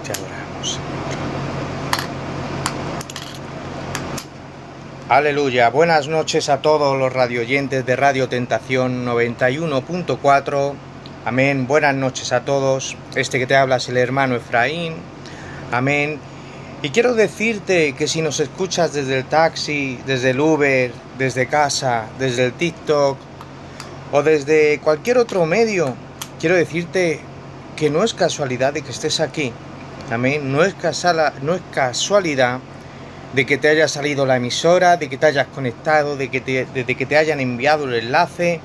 Te adoramos. Aleluya. Buenas noches a todos los radioyentes de Radio Tentación 91.4. Amén. Buenas noches a todos. Este que te habla es el hermano Efraín. Amén. Y quiero decirte que si nos escuchas desde el taxi, desde el Uber, desde casa, desde el TikTok o desde cualquier otro medio, quiero decirte que no es casualidad de que estés aquí. Amén. No es casualidad de que te haya salido la emisora, de que te hayas conectado, de que te hayan enviado el enlace.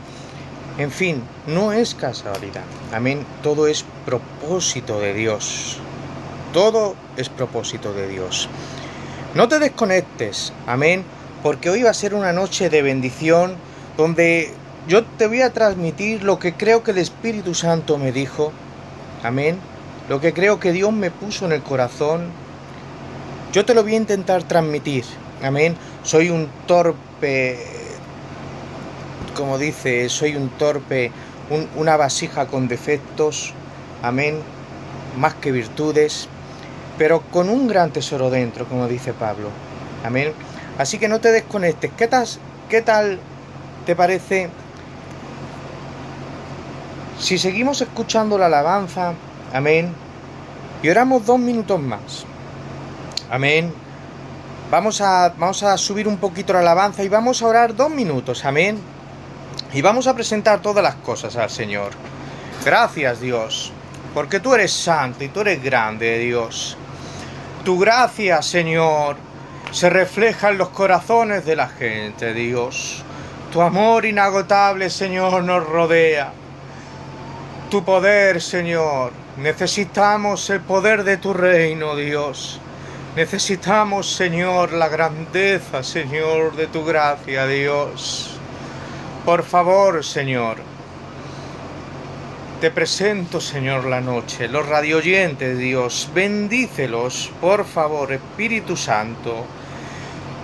En fin, no es casualidad. Amén. Todo es propósito de Dios. Todo es propósito de Dios. No te desconectes. Amén. Porque hoy va a ser una noche de bendición donde yo te voy a transmitir lo que creo que el Espíritu Santo me dijo. Amén. Lo que creo que Dios me puso en el corazón. Yo te lo voy a intentar transmitir. Amén. Soy un torpe, como dice, soy un torpe, una vasija con defectos. Amén. Más que virtudes, pero con un gran tesoro dentro, como dice Pablo. Amén. Así que no te desconectes. ¿Qué tal te parece si seguimos escuchando la alabanza? Amén. Y oramos 2 minutos más. Amén. Vamos a subir un poquito la alabanza y vamos a orar 2 minutos. Amén. Y vamos a presentar todas las cosas al Señor. Gracias, Dios, porque tú eres santo y tú eres grande, Dios. Tu gracia, Señor, se refleja en los corazones de la gente, Dios. Tu amor inagotable, Señor, nos rodea. Tu poder, Señor. Necesitamos el poder de tu reino, Dios. Necesitamos, Señor, la grandeza, Señor, de tu gracia, Dios. Por favor, Señor, te presento, Señor, la noche. Los radioyentes, Dios, bendícelos, por favor, Espíritu Santo.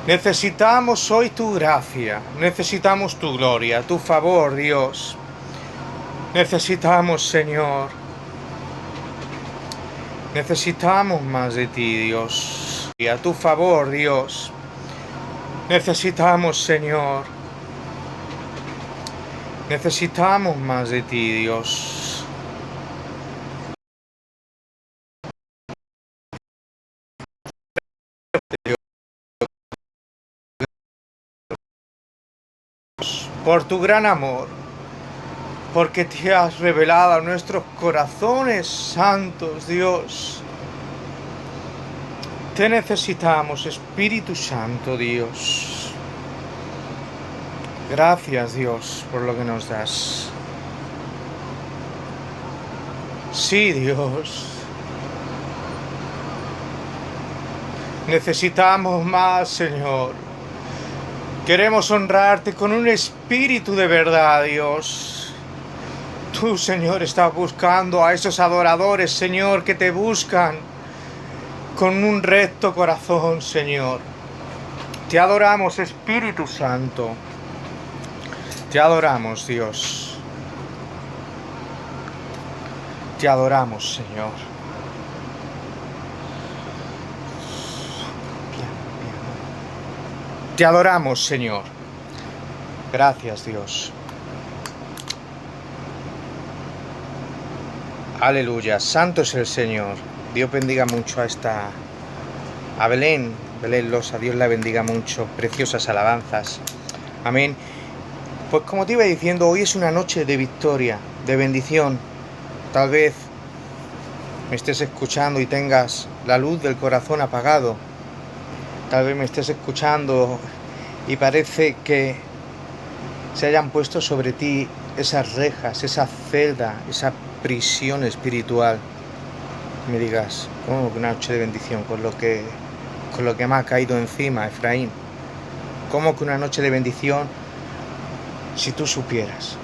Necesitamos hoy tu gracia, necesitamos tu gloria, tu favor, Dios. Necesitamos, Señor. Necesitamos más de ti, Dios. Y a tu favor, Dios. Necesitamos, Señor. Necesitamos más de ti, Dios. Por tu gran amor. Porque te has revelado a nuestros corazones santos, Dios. Te necesitamos, Espíritu Santo, Dios. Gracias, Dios, por lo que nos das. Sí, Dios. Necesitamos más, Señor. Queremos honrarte con un espíritu de verdad, Dios. Tú, Señor, estás buscando a esos adoradores, Señor, que te buscan con un recto corazón, Señor. Te adoramos, Espíritu Santo. Te adoramos, Dios. Te adoramos, Señor. Te adoramos, Señor. Gracias, Dios. Aleluya, santo es el Señor. Dios bendiga mucho a Belén Losa, Dios la bendiga mucho. Preciosas alabanzas. Amén. Pues como te iba diciendo, hoy es una noche de victoria, de bendición. Tal vez me estés escuchando y tengas la luz del corazón apagado. Tal vez me estés escuchando y parece que se hayan puesto sobre ti esas rejas, esa celda, esa prisión espiritual. Me digas, oh, una noche de bendición con lo que me ha caído encima, Efraín. ¿Cómo que una noche de bendición? Si tú supieras.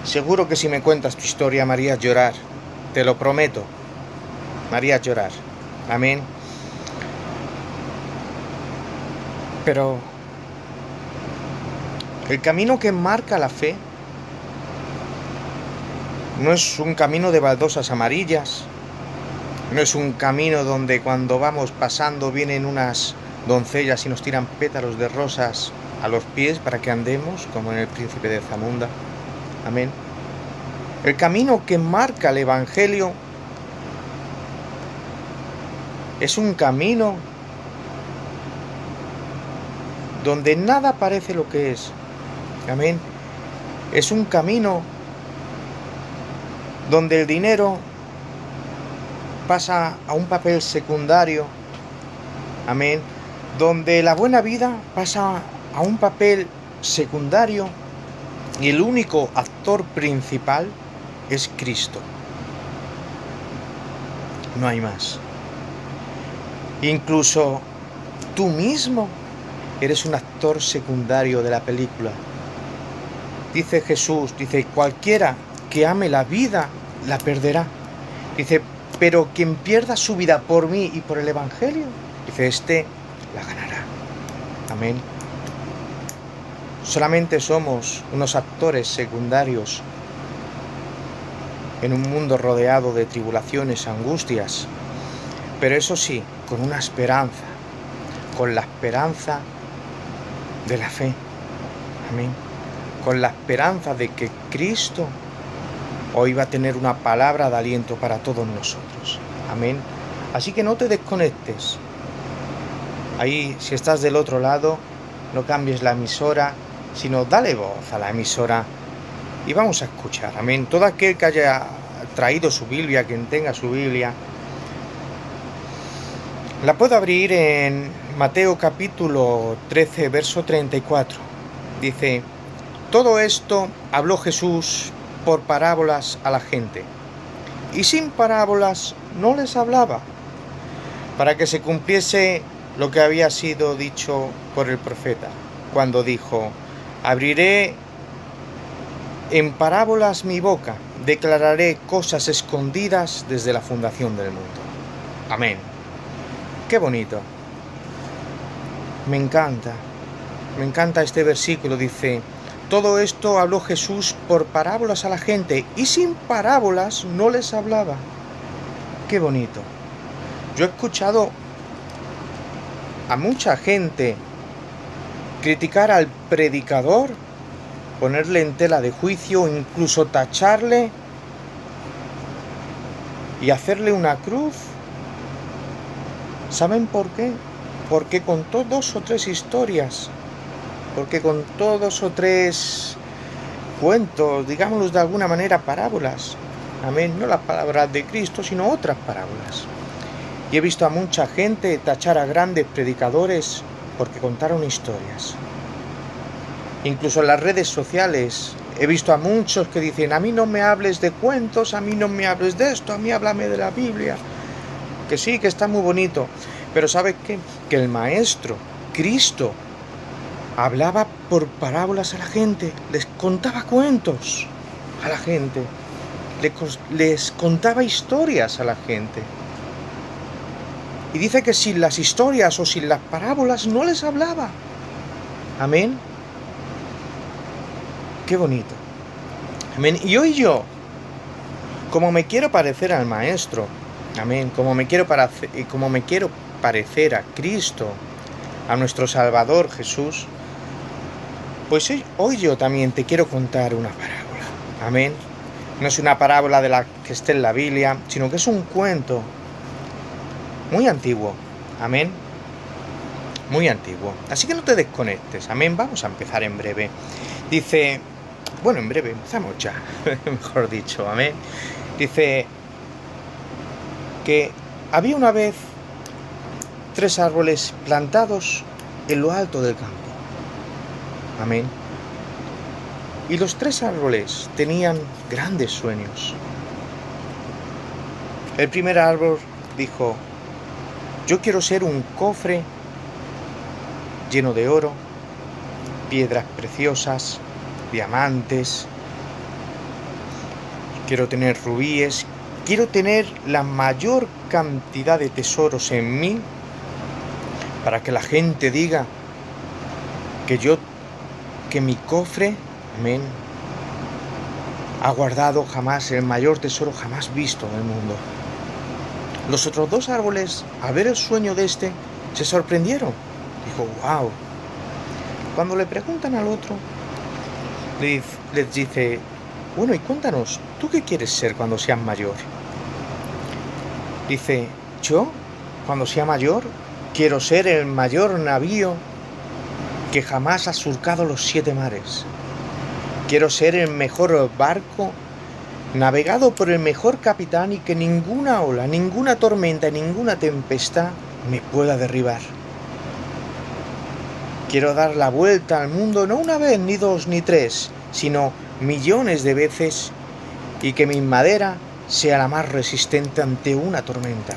Seguro que si me cuentas tu historia me harías llorar. Te lo prometo. Me harías llorar. Amén. Pero el camino que marca la fe no es un camino de baldosas amarillas, No es un camino donde cuando vamos pasando vienen unas doncellas y nos tiran pétalos de rosas a los pies para que andemos como en el Príncipe de Zamunda. Amén. El camino que marca el Evangelio es un camino donde nada parece lo que es. Amén. Es un camino donde el dinero pasa a un papel secundario. Amén. Donde la buena vida pasa a un papel secundario y el único actor principal es Cristo. No hay más. Incluso tú mismo eres un actor secundario de la película. Dice Jesús, dice, cualquiera que ame la vida, la perderá. Dice, pero quien pierda su vida por mí y por el Evangelio, dice, la ganará. Amén. Solamente somos unos actores secundarios en un mundo rodeado de tribulaciones, angustias, pero eso sí, con una esperanza, con la esperanza de la fe. Amén. Con la esperanza de que Cristo hoy va a tener una palabra de aliento para todos nosotros. Amén. Así que no te desconectes. Ahí, si estás del otro lado, no cambies la emisora, sino dale voz a la emisora y vamos a escuchar. Amén. Todo aquel que haya traído su Biblia, quien tenga su Biblia, la puedo abrir en Mateo capítulo 13, verso 34. Dice, todo esto habló Jesús por parábolas a la gente, y sin parábolas no les hablaba, para que se cumpliese lo que había sido dicho por el profeta, cuando dijo, abriré en parábolas mi boca, declararé cosas escondidas desde la fundación del mundo. Amén. Qué bonito. Me encanta este versículo, dice, todo esto habló Jesús por parábolas a la gente, y sin parábolas no les hablaba. Qué bonito. Yo he escuchado a mucha gente criticar al predicador, ponerle en tela de juicio, incluso tacharle y hacerle una cruz. ¿Saben por qué? Porque contó 2 o 3 historias, porque contó 2 o 3 cuentos, digámoslos de alguna manera, parábolas. Amén, no las palabras de Cristo, sino otras parábolas. Y he visto a mucha gente tachar a grandes predicadores porque contaron historias. Incluso en las redes sociales he visto a muchos que dicen, a mí no me hables de cuentos, a mí no me hables de esto, a mí háblame de la Biblia. Que sí, que está muy bonito. Pero ¿sabes qué? Que el Maestro, Cristo, hablaba por parábolas a la gente, les contaba cuentos a la gente, les contaba historias a la gente. Y dice que sin las historias o sin las parábolas no les hablaba. Amén. Qué bonito. Amén. Y hoy yo, como me quiero parecer al Maestro, amén, como me quiero parecer a Cristo, a nuestro Salvador Jesús, pues hoy yo también te quiero contar una parábola. Amén. No es una parábola de la que esté en la Biblia, sino que es un cuento muy antiguo. Amén. Muy antiguo. Así que no te desconectes. Amén. Vamos a empezar en breve. Dice, bueno, en breve, empezamos ya, mejor dicho. Amén. Dice que había una vez 3 árboles plantados en lo alto del campo. Amén. Y los 3 árboles tenían grandes sueños. El primer árbol dijo, yo quiero ser un cofre lleno de oro, piedras preciosas, diamantes, quiero tener rubíes, quiero tener la mayor cantidad de tesoros en mí para que la gente diga que mi cofre, amén, ha guardado jamás el mayor tesoro jamás visto en el mundo. Los otros dos árboles, al ver el sueño de este, se sorprendieron. Dijo, wow. Cuando le preguntan al otro, les dice, bueno, y cuéntanos, ¿tú qué quieres ser cuando seas mayor? Dice, yo, cuando sea mayor, quiero ser el mayor navío que jamás ha surcado los 7 mares. Quiero ser el mejor barco navegado por el mejor capitán y que ninguna ola, ninguna tormenta, ninguna tempestad me pueda derribar. Quiero dar la vuelta al mundo no una vez, ni 2, ni 3, sino millones de veces y que mi madera sea la más resistente ante una tormenta.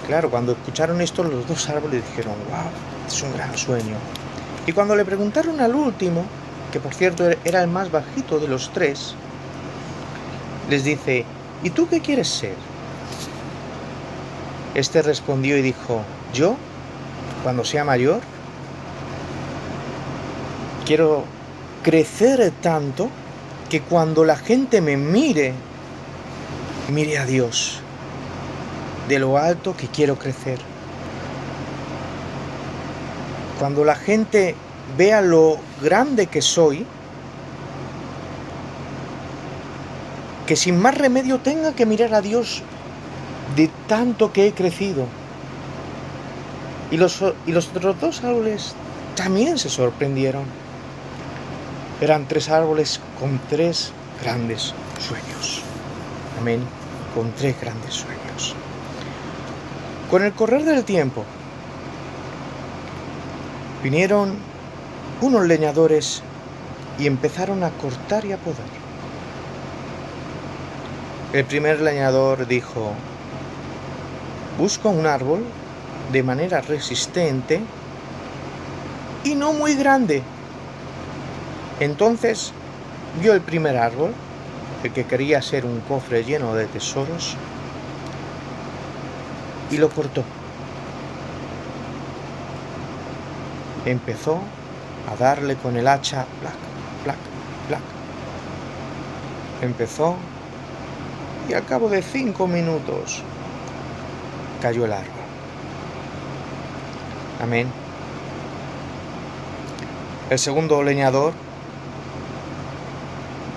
Claro, cuando escucharon esto los dos árboles dijeron, wow, es un gran sueño. Y cuando le preguntaron al último, que por cierto era el más bajito de los 3, les dice, ¿y tú qué quieres ser? Este respondió y dijo, yo, cuando sea mayor, quiero crecer tanto que cuando la gente me mire a Dios, de lo alto que quiero crecer. Cuando la gente vea lo grande que soy, que sin más remedio tenga que mirar a Dios de tanto que he crecido. Y los otros dos árboles también se sorprendieron. Eran 3 árboles con 3 grandes sueños. Amén. Con 3 grandes sueños. Con el correr del tiempo, vinieron unos leñadores y empezaron a cortar y a podar. El primer leñador dijo, busco un árbol de manera resistente y no muy grande. Entonces vio el primer árbol, el que quería ser un cofre lleno de tesoros, y lo cortó. Empezó a darle con el hacha, plac, plac, plac. Empezó y al cabo de 5 minutos cayó el árbol. Amén. El segundo leñador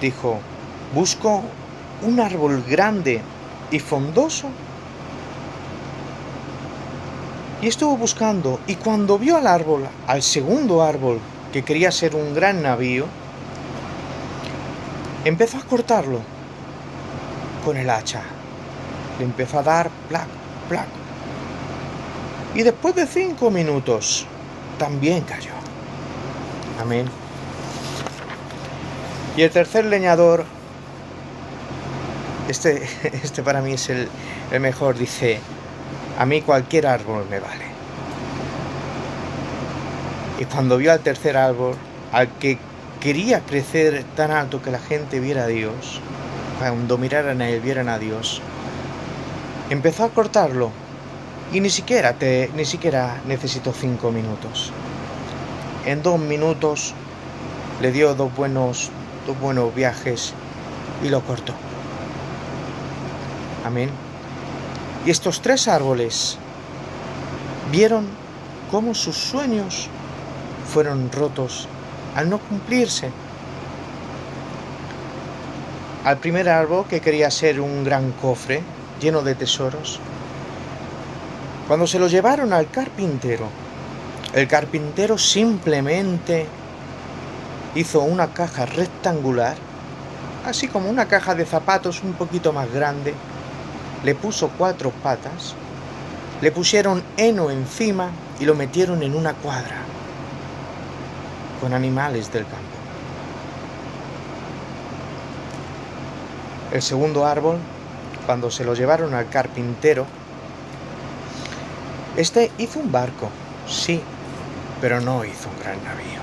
dijo, busco un árbol grande y frondoso. Y estuvo buscando, y cuando vio al segundo árbol, que quería ser un gran navío, empezó a cortarlo con el hacha. Le empezó a dar plac, plac. Y después de 5 minutos, también cayó. Amén. Y el tercer leñador, este para mí es el mejor, dice, a mí cualquier árbol me vale. Y cuando vio al tercer árbol, al que quería crecer tan alto que la gente viera a Dios, cuando miraran a él, vieran a Dios, empezó a cortarlo. Y ni siquiera necesitó 5 minutos. En 2 minutos le dio dos buenos viajes y lo cortó. Amén. Y estos 3 árboles vieron cómo sus sueños fueron rotos al no cumplirse. Al primer árbol, que quería ser un gran cofre lleno de tesoros, cuando se lo llevaron al carpintero, el carpintero simplemente hizo una caja rectangular, así como una caja de zapatos un poquito más grande, le puso 4 patas, le pusieron heno encima y lo metieron en una cuadra con animales del campo. El segundo árbol, cuando se lo llevaron al carpintero, este hizo un barco, sí, pero no hizo un gran navío.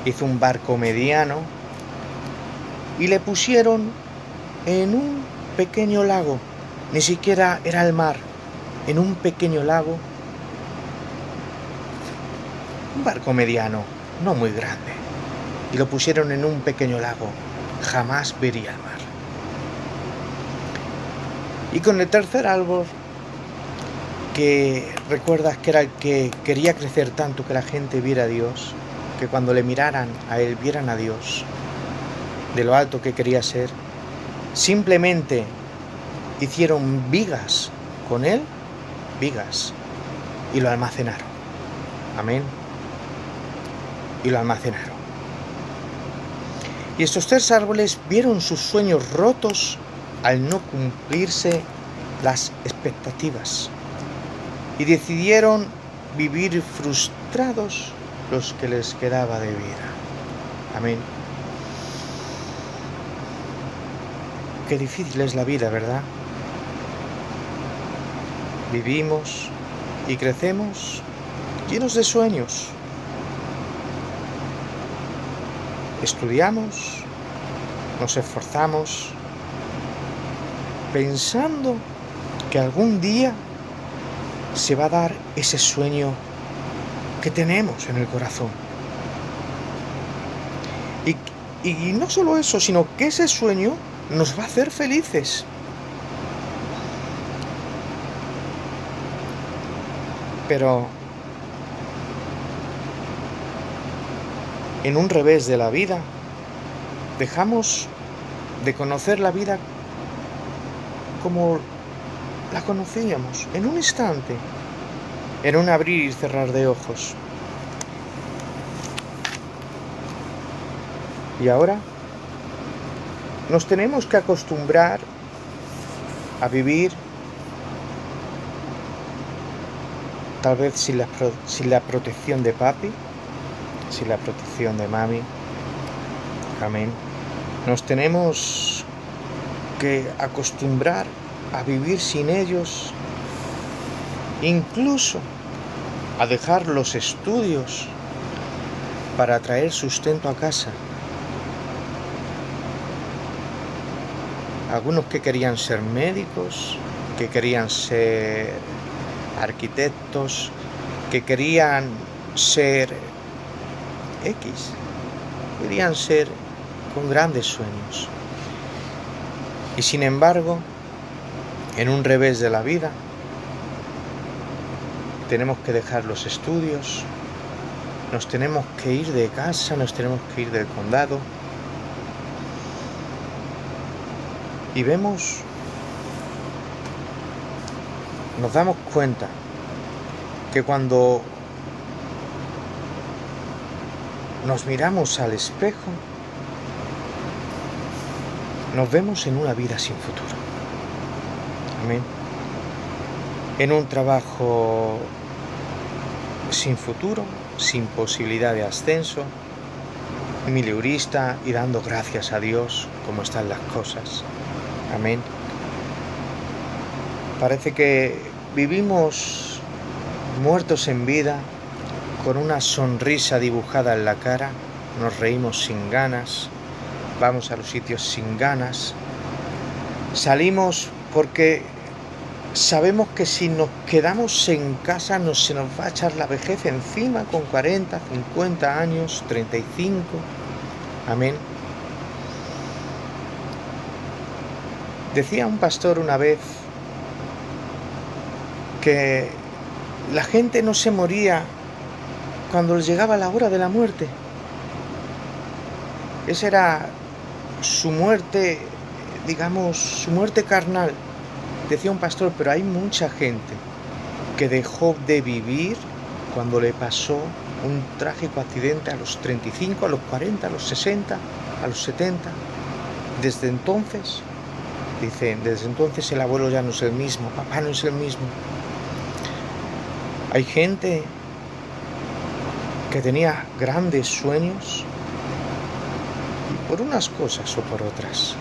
Hizo un barco mediano y le pusieron en un pequeño lago. Ni siquiera era el mar, en un pequeño lago. Un barco mediano, no muy grande. Y lo pusieron en un pequeño lago. Jamás vería el mar. Y con el tercer árbol, que recuerdas que era el que quería crecer tanto que la gente viera a Dios, que cuando le miraran a él vieran a Dios, de lo alto que quería ser, simplemente hicieron vigas con él, vigas, y lo almacenaron. Amén. Y lo almacenaron. Y estos tres árboles vieron sus sueños rotos al no cumplirse las expectativas y decidieron vivir frustrados los que les quedaba de vida. Amén. Qué difícil es la vida, ¿verdad? Vivimos y crecemos llenos de sueños. Estudiamos, nos esforzamos, pensando que algún día se va a dar ese sueño que tenemos en el corazón. Y no solo eso, sino que ese sueño nos va a hacer felices. Pero en un revés de la vida, dejamos de conocer la vida como la conocíamos, en un instante, en un abrir y cerrar de ojos. Y ahora nos tenemos que acostumbrar a vivir tal vez sin la protección de papi, sin la protección de mami. Amén. Nos tenemos que acostumbrar a vivir sin ellos, incluso a dejar los estudios para traer sustento a casa. Algunos que querían ser médicos, que querían ser arquitectos, que querían ser querían ser con grandes sueños. Y sin embargo, en un revés de la vida, tenemos que dejar los estudios, nos tenemos que ir de casa, nos tenemos que ir del condado. Y nos damos cuenta que cuando nos miramos al espejo, nos vemos en una vida sin futuro. Amén. En un trabajo sin futuro, sin posibilidad de ascenso, mileurista y dando gracias a Dios como están las cosas. Amén. Parece que vivimos muertos en vida, con una sonrisa dibujada en la cara, nos reímos sin ganas, vamos a los sitios sin ganas, salimos porque sabemos que si nos quedamos en casa se nos va a echar la vejez encima con 40, 50 años, 35. Amén. Decía un pastor una vez que la gente no se moría cuando les llegaba la hora de la muerte. Esa era su muerte, digamos, su muerte carnal. Decía un pastor, pero hay mucha gente que dejó de vivir cuando le pasó un trágico accidente a los 35, a los 40, a los 60, a los 70. Desde entonces, dicen, desde entonces el abuelo ya no es el mismo, papá no es el mismo. Hay gente que tenía grandes sueños y por unas cosas o por otras,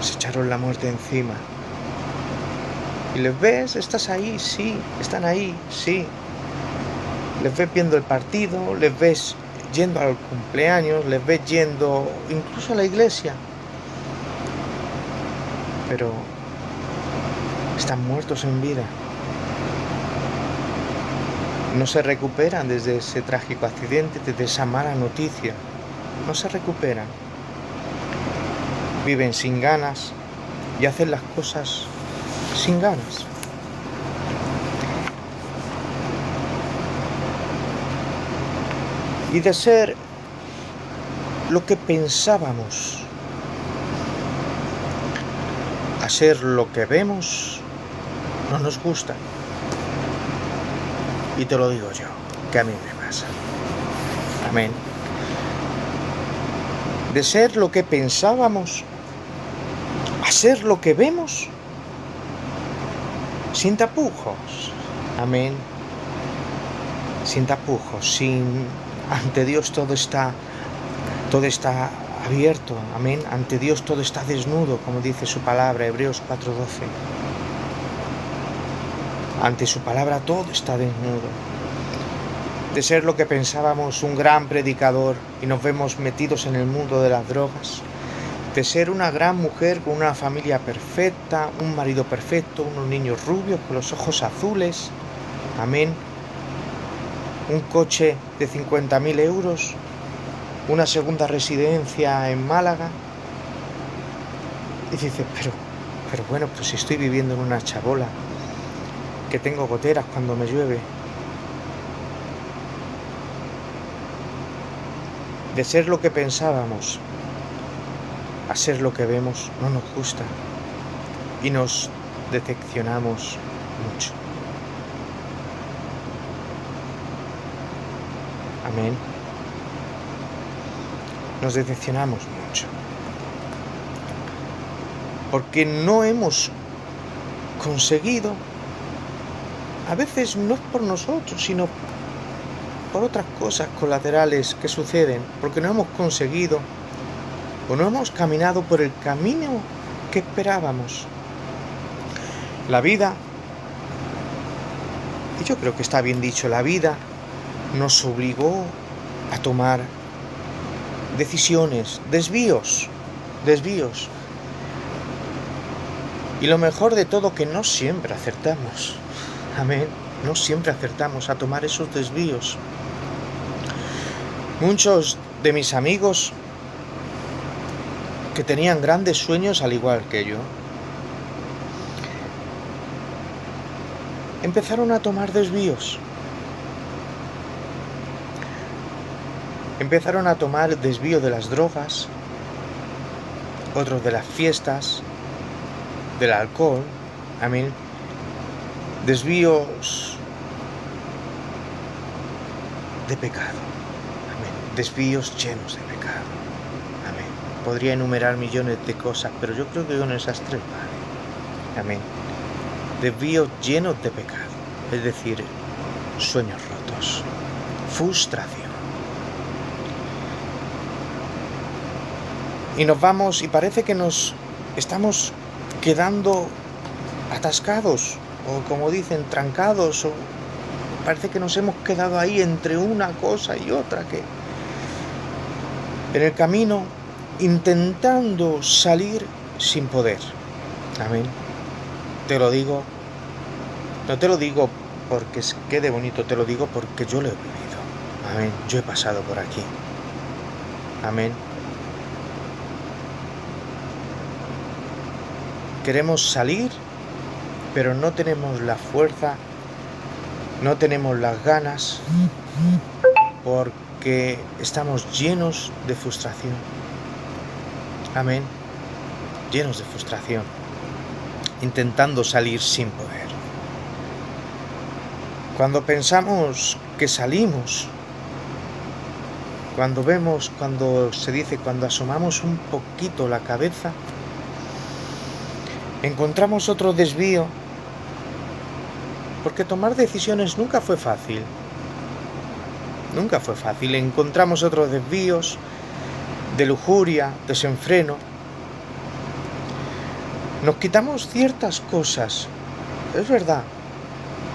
se echaron la muerte encima. Y les ves, estás ahí, sí, están ahí, sí. Les ves viendo el partido, les ves yendo al cumpleaños, les ves yendo incluso a la iglesia. Pero están muertos en vida. No se recuperan desde ese trágico accidente, desde esa mala noticia. no se recuperan. Viven sin ganas y hacen las cosas sin ganas. Y de ser lo que pensábamos a ser lo que vemos, no nos gusta. Y te lo digo yo, que a mí me pasa. Amén. De ser lo que pensábamos a ser lo que vemos, sin tapujos. Amén. Sin tapujos, ante Dios todo está abierto. Amén. Ante Dios todo está desnudo, como dice su palabra, Hebreos 4:12. Ante su palabra todo está desnudo. De ser lo que pensábamos, un gran predicador, y nos vemos metidos en el mundo de las drogas. De ser una gran mujer con una familia perfecta, un marido perfecto, unos niños rubios con los ojos azules. Amén. Un coche de 50.000 euros, una segunda residencia en Málaga. Y dices, pero bueno, pues si estoy viviendo en una chabola, que tengo goteras cuando me llueve. De ser lo que pensábamos a ser lo que vemos, no nos gusta y nos decepcionamos mucho. Amén. Nos decepcionamos mucho porque no hemos conseguido, a veces no es por nosotros, sino por otras cosas colaterales que suceden, porque no hemos conseguido o no hemos caminado por el camino que esperábamos. La vida, y yo creo que está bien dicho, la vida nos obligó a tomar decisiones, desvíos. Y lo mejor de todo, que no siempre acertamos. Amén. No siempre acertamos a tomar esos desvíos. Muchos de mis amigos que tenían grandes sueños al igual que yo, empezaron a tomar desvíos. Empezaron a tomar el desvío de las drogas, otros de las fiestas, del alcohol. Amén. Desvíos de pecado. Amén. Desvíos llenos de pecado. Amén. Podría enumerar millones de cosas, pero yo creo que con esas tres vale. Amén. Desvíos llenos de pecado. Es decir, sueños rotos. Frustración. Y nos vamos y parece que nos estamos quedando atascados, o como dicen, trancados, o parece que nos hemos quedado ahí entre una cosa y otra, que en el camino intentando salir sin poder. Amén. Te lo digo, no te lo digo porque quede bonito, te lo digo porque yo lo he vivido. Amén. Yo he pasado por aquí. Amén. Queremos salir, pero no tenemos la fuerza, no tenemos las ganas, porque estamos llenos de frustración. Amén. Llenos de frustración, intentando salir sin poder. Cuando pensamos que salimos, cuando se dice, cuando asomamos un poquito la cabeza, encontramos otro desvío, porque tomar decisiones nunca fue fácil. Nunca fue fácil. Encontramos otros desvíos de lujuria, desenfreno. Nos quitamos ciertas cosas, es verdad,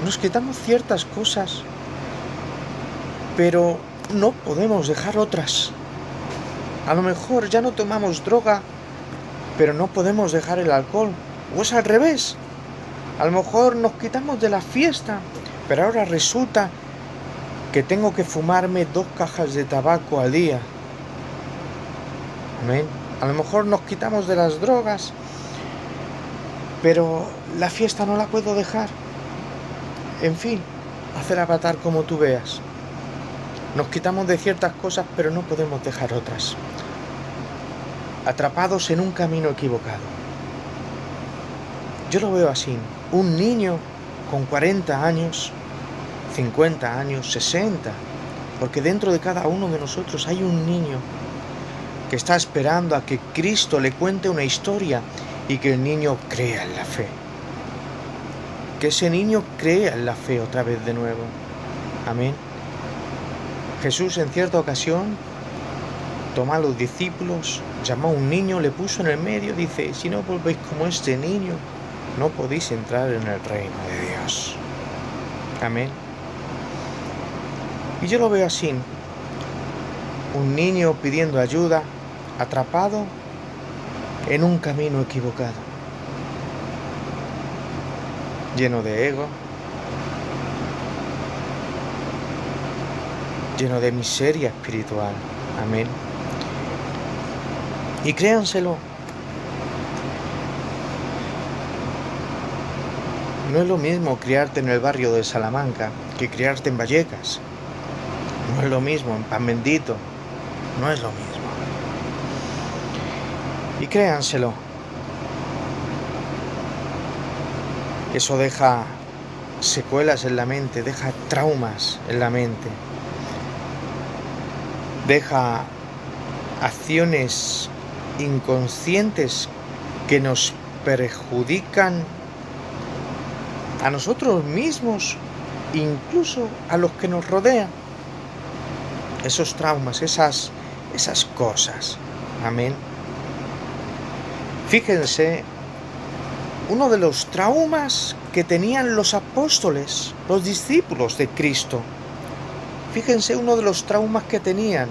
nos quitamos ciertas cosas, pero no podemos dejar otras. A lo mejor ya no tomamos droga, pero no podemos dejar el alcohol. O es al revés. A lo mejor nos quitamos de la fiesta, pero ahora resulta que tengo que fumarme 2 cajas de tabaco al día. Amén. A lo mejor nos quitamos de las drogas, pero la fiesta no la puedo dejar. En fin, hacer avatar como tú veas. Nos quitamos de ciertas cosas, pero no podemos dejar otras. Atrapados en un camino equivocado. Yo lo veo así. Un niño con 40 años, 50 años, 60. Porque dentro de cada uno de nosotros hay un niño que está esperando a que Cristo le cuente una historia y que el niño crea en la fe. Que ese niño crea en la fe otra vez de nuevo. Amén. Jesús en cierta ocasión tomó a los discípulos, llamó a un niño, le puso en el medio, dice: si no volvéis como este niño, no podéis entrar en el reino de Dios. Amén. Y yo lo veo así. Un niño pidiendo ayuda, atrapado en un camino equivocado, lleno de ego, lleno de miseria espiritual. Amén. Y créanselo, no es lo mismo criarte en el barrio de Salamanca que criarte en Vallecas. No es lo mismo en Pan Bendito. No es lo mismo. Y créanselo. Eso deja secuelas en la mente, deja traumas en la mente. Deja acciones inconscientes que nos perjudican a nosotros mismos, incluso a los que nos rodean. Esos traumas, esas cosas. Amén. Fíjense, uno de los traumas que tenían los apóstoles, los discípulos de Cristo. Fíjense uno de los traumas que tenían.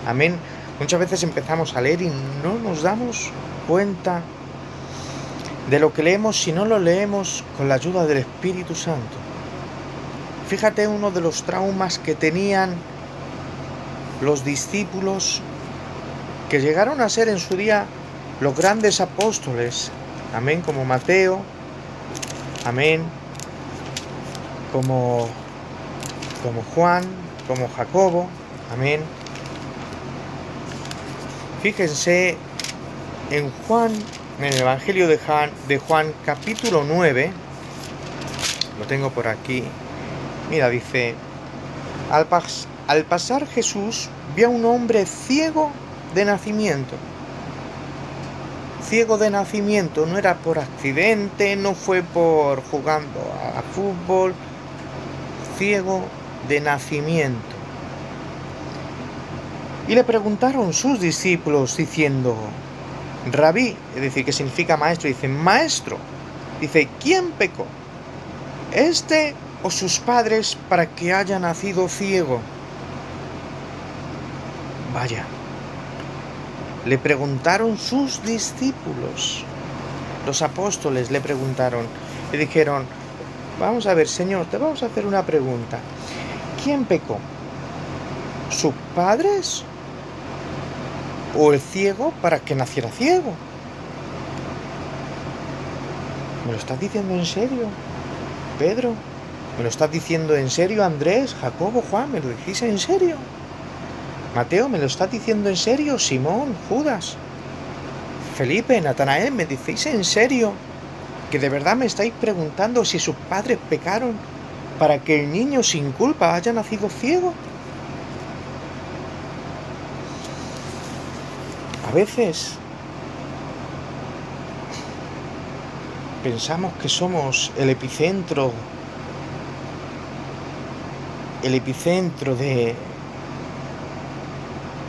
Amén. Muchas veces empezamos a leer y no nos damos cuenta de lo que leemos si no lo leemos con la ayuda del Espíritu Santo. Fíjate uno de los traumas que tenían los discípulos que llegaron a ser en su día los grandes apóstoles. Amén, como Mateo. Amén, como Juan, como Jacobo. Amén. Fíjense en Juan, en el Evangelio de Juan capítulo 9, lo tengo por aquí. Mira, dice: al pasar Jesús vio a un hombre ciego de nacimiento. Ciego de nacimiento, no era por accidente, no fue por jugando a fútbol. Ciego de nacimiento. Y le preguntaron sus discípulos diciendo: Rabí, es decir, que significa maestro, dice: maestro, dice, ¿quién pecó? ¿Este o sus padres para que haya nacido ciego? Vaya, le preguntaron sus discípulos, los apóstoles le preguntaron, le dijeron: vamos a ver, Señor, te vamos a hacer una pregunta. ¿Quién pecó? ¿Sus padres o el ciego para que naciera ciego? ¿Me lo estás diciendo en serio, Pedro? ¿Me lo estás diciendo en serio, Andrés, Jacobo, Juan? ¿Me lo decís en serio? Mateo, ¿me lo estás diciendo en serio? Simón, Judas, Felipe, Natanael, ¿me decís en serio que de verdad me estáis preguntando si sus padres pecaron para que el niño sin culpa haya nacido ciego? A veces pensamos que somos el epicentro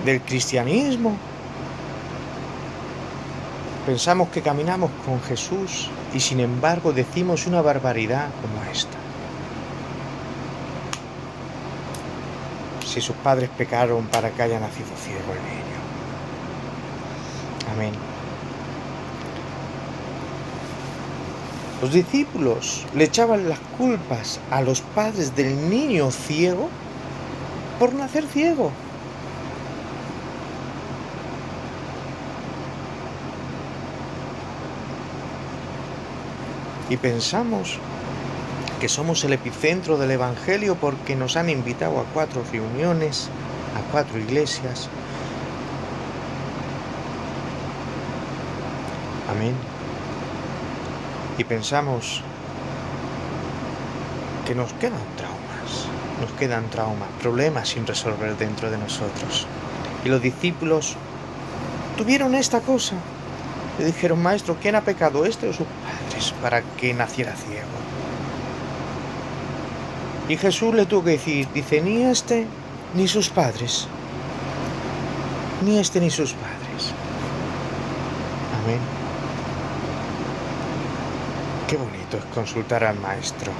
del cristianismo. Pensamos que caminamos con Jesús y sin embargo decimos una barbaridad como esta. Si sus padres pecaron para que haya nacido ciego el niño. Amén. Los discípulos le echaban las culpas a los padres del niño ciego por nacer ciego. Y pensamos que somos el epicentro del Evangelio porque nos han invitado a 4 reuniones, a 4 iglesias. Amén. Y pensamos que nos quedan traumas, problemas sin resolver dentro de nosotros. Y los discípulos tuvieron esta cosa. Le dijeron: Maestro, ¿quién ha pecado, este o sus padres, para que naciera ciego? Y Jesús le tuvo que decir, dice, ni este ni sus padres. Ni este ni sus padres. Amén. Qué bonito es consultar al Maestro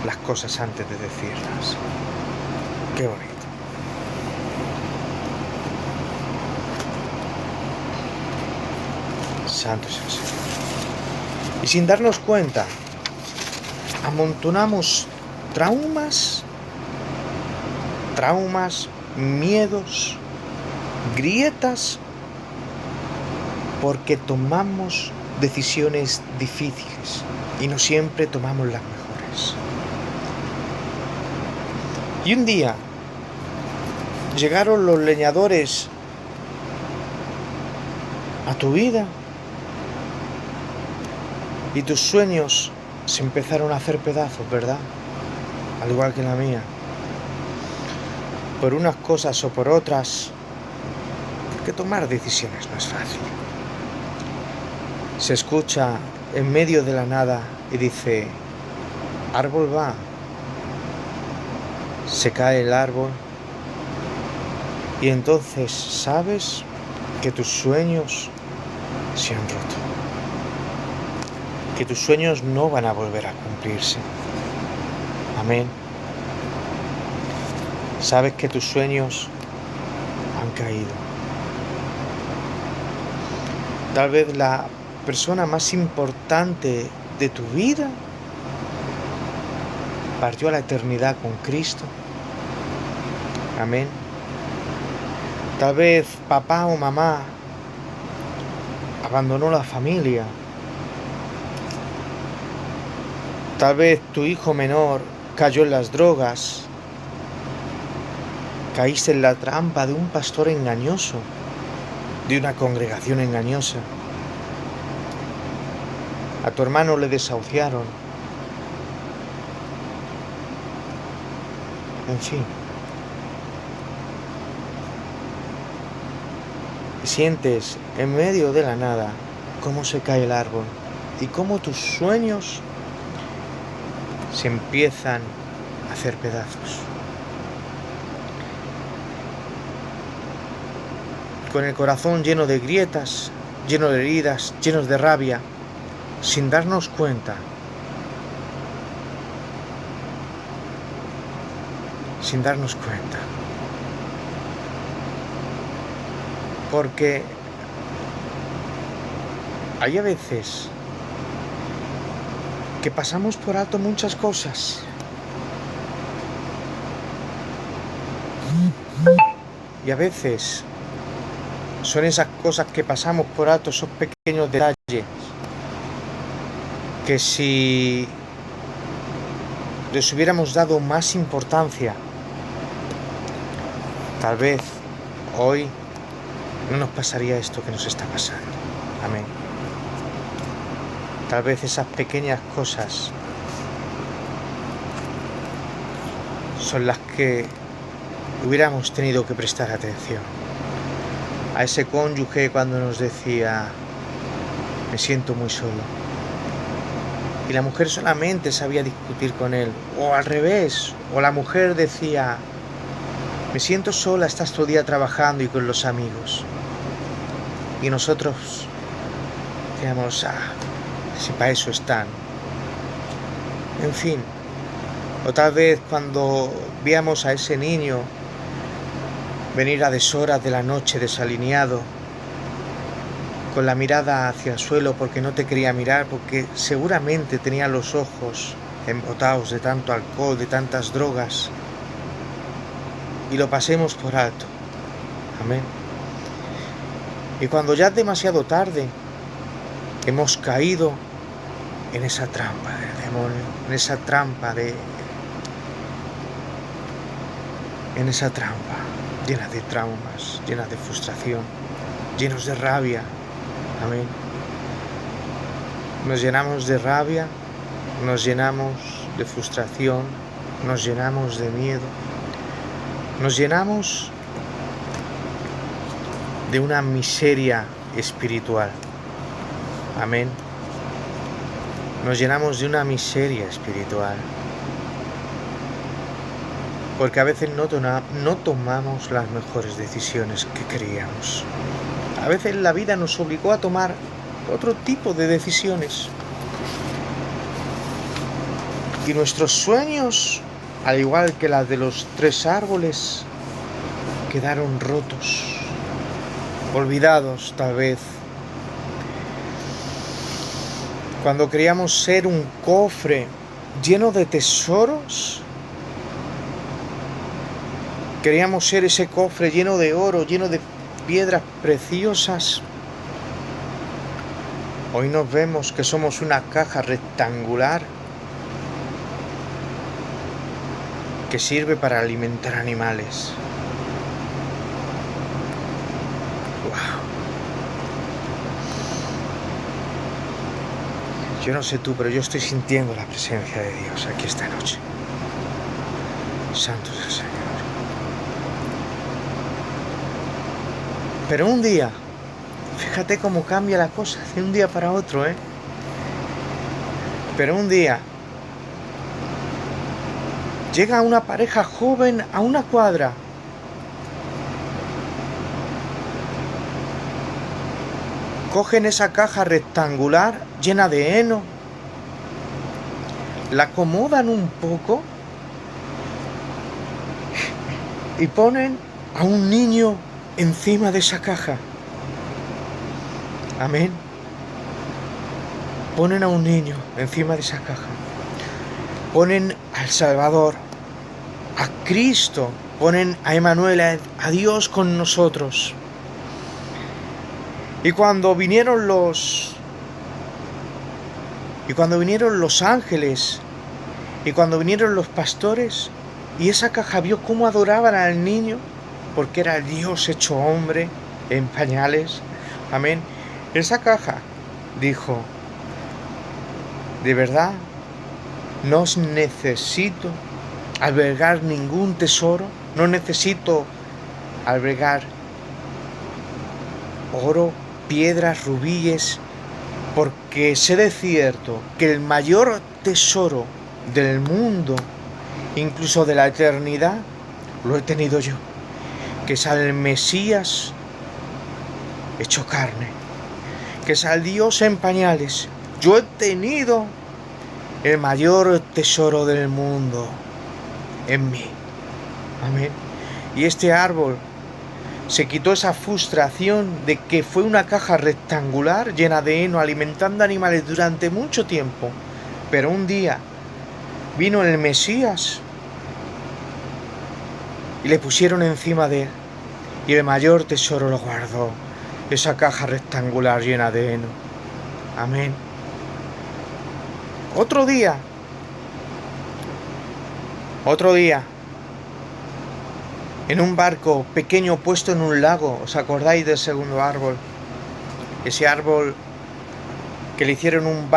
las cosas antes de decirlas. Qué bonito. Santo es el Señor. Y sin darnos cuenta, amontonamos traumas, miedos, grietas, porque tomamos decisiones difíciles y no siempre tomamos las mejores. Y un día llegaron los leñadores a tu vida y tus sueños se empezaron a hacer pedazos, ¿verdad? Al igual que la mía. Por unas cosas o por otras, porque tomar decisiones no es fácil. Se escucha en medio de la nada y dice, árbol va. Se cae el árbol y entonces sabes que tus sueños se han roto. Que tus sueños no van a volver a cumplirse. Amén. Sabes que tus sueños han caído. Tal vez la persona más importante de tu vida partió a la eternidad con Cristo. Amén. Tal vez papá o mamá abandonó la familia. Tal vez tu hijo menor cayó en las drogas. Caíste en la trampa de un pastor engañoso, de una congregación engañosa. A tu hermano le desahuciaron. En fin. Sientes en medio de la nada cómo se cae el árbol y cómo tus sueños se empiezan a hacer pedazos. Con el corazón lleno de grietas, lleno de heridas, llenos de rabia, sin darnos cuenta. Sin darnos cuenta. Porque hay a veces que pasamos por alto muchas cosas. Y a veces son esas cosas que pasamos por alto, esos pequeños detalles, que si les hubiéramos dado más importancia, tal vez hoy no nos pasaría esto que nos está pasando. Amén. Tal vez esas pequeñas cosas son las que hubiéramos tenido que prestar atención. A ese cónyuge cuando nos decía, me siento muy solo. Y la mujer solamente sabía discutir con él. O al revés, o la mujer decía, me siento sola, estás todo el día trabajando y con los amigos. Y nosotros decíamos, si para eso están. En fin. O tal vez cuando veíamos a ese niño venir a deshoras de la noche desalineado, con la mirada hacia el suelo porque no te quería mirar, porque seguramente tenía los ojos embotados de tanto alcohol, de tantas drogas, y lo pasemos por alto. Amén. Y cuando ya es demasiado tarde, hemos caído en esa trampa del demonio, en esa trampa llena de traumas, llena de frustración, llenos de rabia. Amén. Nos llenamos de rabia, nos llenamos de frustración, nos llenamos de miedo, nos llenamos de una miseria espiritual. Amén. Nos llenamos de una miseria espiritual. Porque a veces no tomamos las mejores decisiones que queríamos. A veces la vida nos obligó a tomar otro tipo de decisiones. Y nuestros sueños, al igual que las de los 3 árboles, quedaron rotos, olvidados tal vez. Cuando creíamos ser un cofre lleno de tesoros, queríamos ser ese cofre lleno de oro, lleno de piedras preciosas. Hoy nos vemos que somos una caja rectangular que sirve para alimentar animales. Wow. Yo no sé tú, pero yo estoy sintiendo la presencia de Dios aquí esta noche. Santo es el Señor. Pero un día, fíjate cómo cambia la cosa de un día para otro, ¿eh? Pero un día llega una pareja joven a una cuadra. Cogen esa caja rectangular llena de heno, la acomodan un poco y ponen a un niño encima de esa caja. Amén. Ponen a un niño encima de esa caja. Ponen al Salvador, a Cristo, ponen a Emmanuel, a Dios con nosotros. Y cuando vinieron los ángeles, y cuando vinieron los pastores, y esa caja vio cómo adoraban al niño, porque era Dios hecho hombre, en pañales. Amén. Esa caja dijo: de verdad, no necesito albergar ningún tesoro, no necesito albergar oro, piedras, rubíes, porque sé de cierto que el mayor tesoro del mundo, incluso de la eternidad, lo he tenido yo, que es al Mesías hecho carne, que es al Dios en pañales. Yo he tenido el mayor tesoro del mundo en mí. Amén. Y este árbol se quitó esa frustración de que fue una caja rectangular llena de heno alimentando animales durante mucho tiempo. Pero un día vino el Mesías y le pusieron encima de él, y el mayor tesoro lo guardó, esa caja rectangular llena de heno. Amén. Otro día, en un barco pequeño puesto en un lago. ¿Os acordáis del segundo árbol? Ese árbol que le hicieron un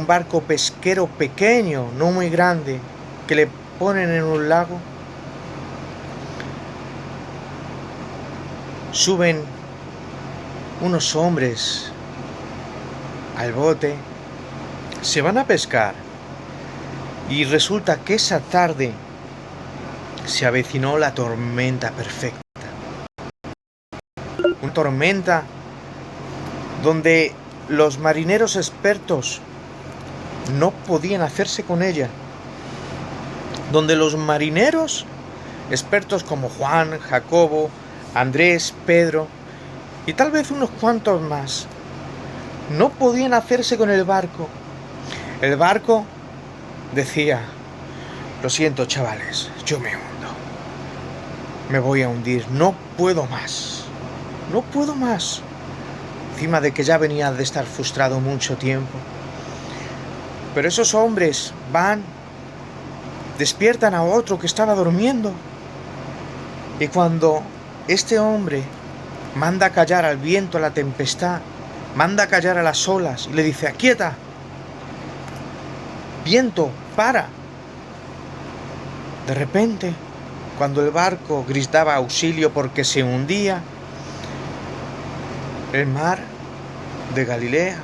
barco pesquero pequeño, no muy grande, que le ponen en un lago. Suben unos hombres al bote, se van a pescar, y resulta que esa tarde se avecinó la tormenta perfecta. Una tormenta donde los marineros expertos no podían hacerse con ella. Donde los marineros expertos como Juan, Jacobo, Andrés, Pedro y tal vez unos cuantos más no podían hacerse con el barco. El barco decía: lo siento, chavales, yo me hundo. Me voy a hundir, no puedo más. No puedo más. Encima de que ya venía de estar frustrado mucho tiempo. Pero esos hombres van, despiertan a otro que estaba durmiendo. Y cuando este hombre manda callar al viento, a la tempestad, manda callar a las olas y le dice: aquieta, viento, para. De repente, cuando el barco gritaba auxilio porque se hundía, el mar de Galilea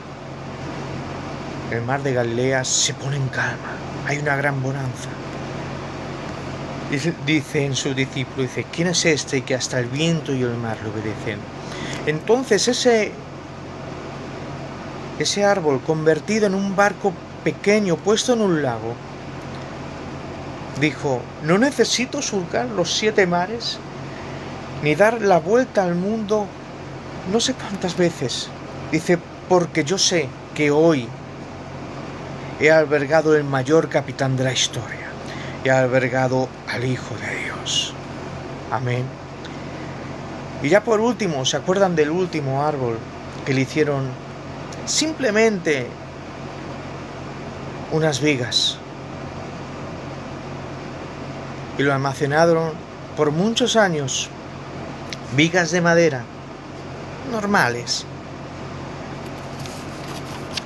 se pone en calma. Hay una gran bonanza. Y dicen sus discípulos, ¿quién es este que hasta el viento y el mar le obedecen? Entonces ese árbol convertido en un barco pequeño puesto en un lago, dijo: no necesito surcar los 7 mares, ni dar la vuelta al mundo no sé cuántas veces. Dice: porque yo sé que hoy he albergado el mayor capitán de la historia. He albergado al Hijo de Dios. Amén. Y ya por último, ¿se acuerdan del último árbol que le hicieron simplemente unas vigas? Y lo almacenaron por muchos años. Vigas de madera, normales.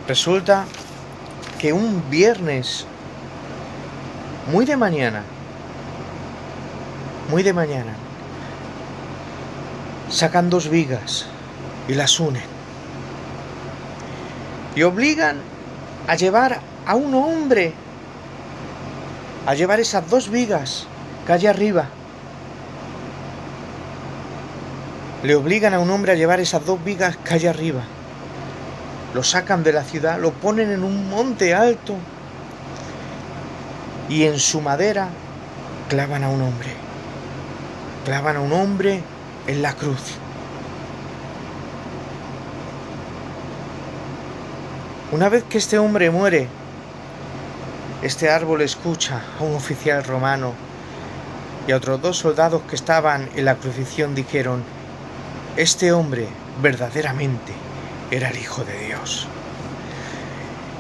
Resulta que un viernes, muy de mañana, sacan 2 vigas y las unen. Y obligan a llevar a un hombre a llevar esas 2 vigas calle arriba. Le obligan a un hombre a llevar esas 2 vigas calle arriba. Lo sacan de la ciudad, lo ponen en un monte alto y en su madera clavan a un hombre. Clavan a un hombre en la cruz. Una vez que este hombre muere, este árbol escucha a un oficial romano y a otros 2 soldados que estaban en la crucifixión. Dijeron: este hombre verdaderamente era el Hijo de Dios.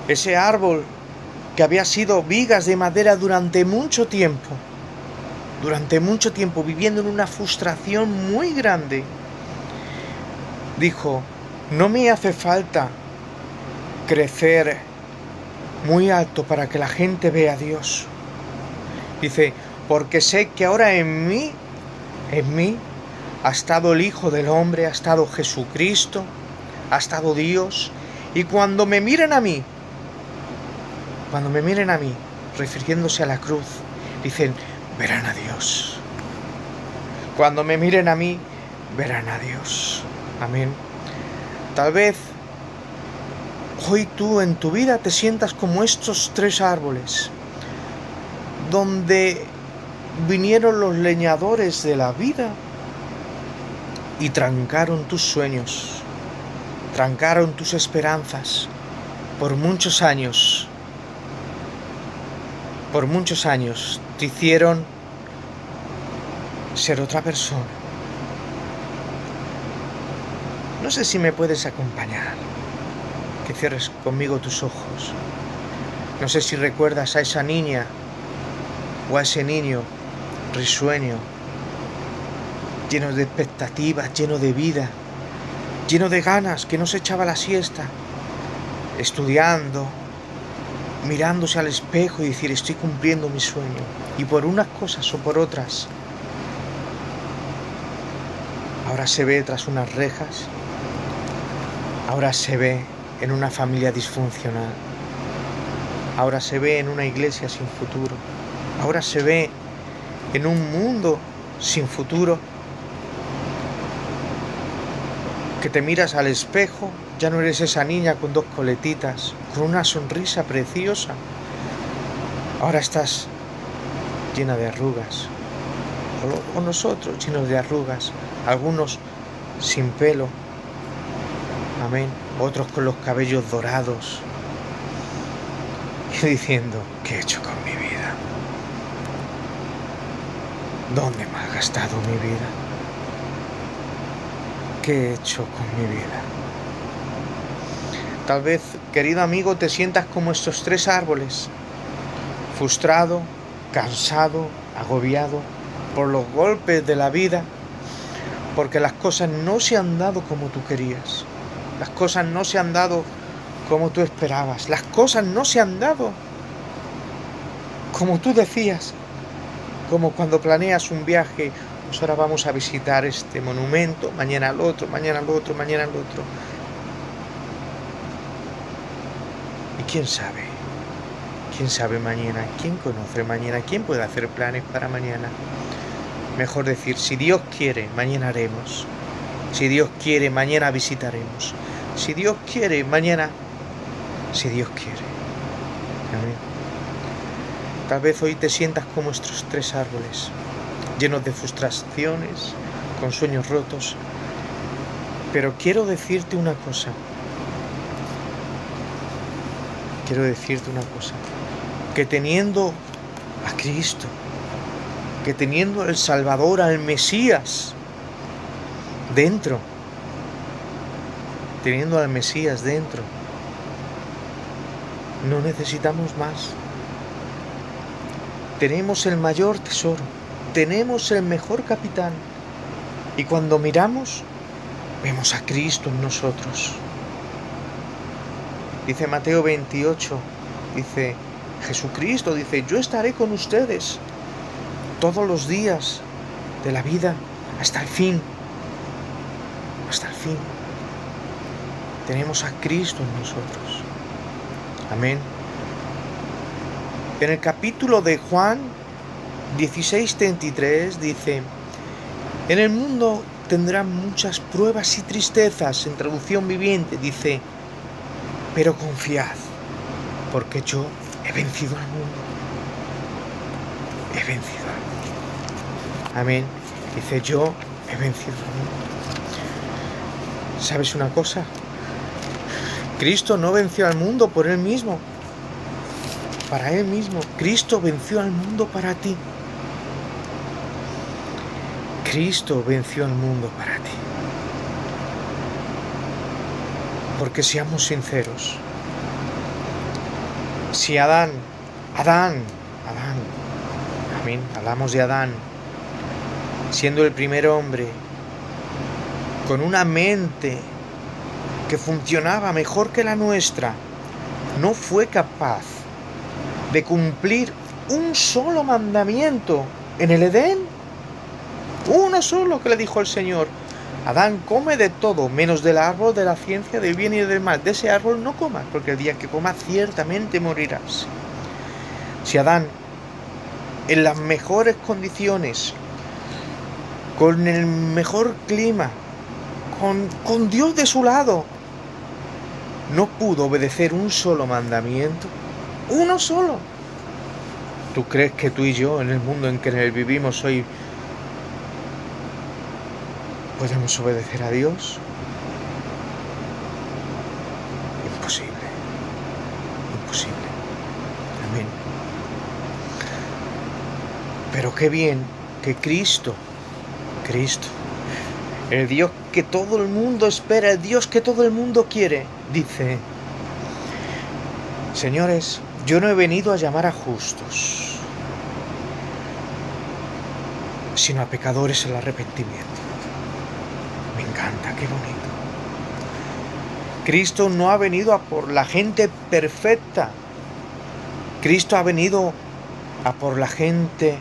Ese árbol que había sido vigas de madera durante mucho tiempo, viviendo en una frustración muy grande, dijo: no me hace falta crecer muy alto para que la gente vea a Dios. Dice: porque sé que ahora en mí ha estado el Hijo del Hombre, ha estado Jesucristo, ha estado Dios. Y cuando me miren a mí, refiriéndose a la cruz, dicen: verán a Dios. Cuando me miren a mí, verán a Dios. Amén. Tal vez hoy tú en tu vida te sientas como estos 3 árboles, donde vinieron los leñadores de la vida y trancaron tus sueños, trancaron tus esperanzas. Por muchos años te hicieron ser otra persona. No sé si me puedes acompañar, que cierres conmigo tus ojos. No sé si recuerdas a esa niña o a ese niño risueño, lleno de expectativas, lleno de vida, lleno de ganas, que no se echaba la siesta, estudiando, mirándose al espejo y decir: estoy cumpliendo mi sueño. Y por unas cosas o por otras, ahora se ve tras unas rejas, ahora se ve en una familia disfuncional, ahora se ve en una iglesia sin futuro, ahora se ve en un mundo sin futuro, que te miras al espejo, ya no eres esa niña con 2 coletitas, con una sonrisa preciosa. Ahora estás llena de arrugas, o nosotros llenos de arrugas, algunos sin pelo, amén, otros con los cabellos dorados, y diciendo: ¿qué he hecho con mi vida? ¿Dónde me ha gastado mi vida? ¿Qué he hecho con mi vida? Tal vez, querido amigo, te sientas como estos 3 árboles, frustrado, cansado, agobiado por los golpes de la vida, porque las cosas no se han dado como tú querías, las cosas no se han dado como tú esperabas, las cosas no se han dado como tú decías, como cuando planeas un viaje, pues ahora vamos a visitar este monumento, mañana al otro, mañana al otro, mañana al otro. Y quién sabe mañana, quién conoce mañana, quién puede hacer planes para mañana. Mejor decir, si Dios quiere, mañana haremos. Si Dios quiere, mañana visitaremos. Si Dios quiere, mañana, si Dios quiere. Amén. Tal vez hoy te sientas como estos 3 árboles, llenos de frustraciones, con sueños rotos. Pero quiero decirte una cosa. Que teniendo a Cristo, que teniendo al Salvador, al Mesías dentro, no necesitamos más. Tenemos el mayor tesoro, tenemos el mejor capitán, y cuando miramos, vemos a Cristo en nosotros. Dice Mateo 28, dice Jesucristo, dice, yo estaré con ustedes todos los días de la vida hasta el fin. Hasta el fin. Tenemos a Cristo en nosotros. Amén. En el capítulo de Juan 16:33 dice, en el mundo tendrán muchas pruebas y tristezas. En traducción viviente dice, pero confiad, porque yo he vencido al mundo. He vencido al mundo. Amén. Dice, yo he vencido al mundo. ¿Sabes una cosa? Cristo no venció al mundo por Él mismo. Para Él mismo. Cristo venció al mundo para ti. Cristo venció al mundo para ti. Porque seamos sinceros. Si Adán, amén, hablamos de Adán, siendo el primer hombre, con una mente que funcionaba mejor que la nuestra, no fue capaz de cumplir un solo mandamiento en el Edén. Uno solo que le dijo el Señor: Adán, come de todo, menos del árbol de la ciencia del bien y del mal. De ese árbol no comas, porque el día que comas ciertamente morirás. Si Adán, en las mejores condiciones, con el mejor clima, con Dios de su lado, no pudo obedecer un solo mandamiento, uno solo, ¿tú crees que tú y yo, en el mundo en que vivimos hoy, podemos obedecer a Dios? Imposible. Imposible. Amén. Pero qué bien que Cristo, el Dios que todo el mundo espera, el Dios que todo el mundo quiere, dice: señores, yo no he venido a llamar a justos, sino a pecadores al arrepentimiento. Me encanta, qué bonito. Cristo no ha venido a por la gente perfecta. Cristo ha venido a por la gente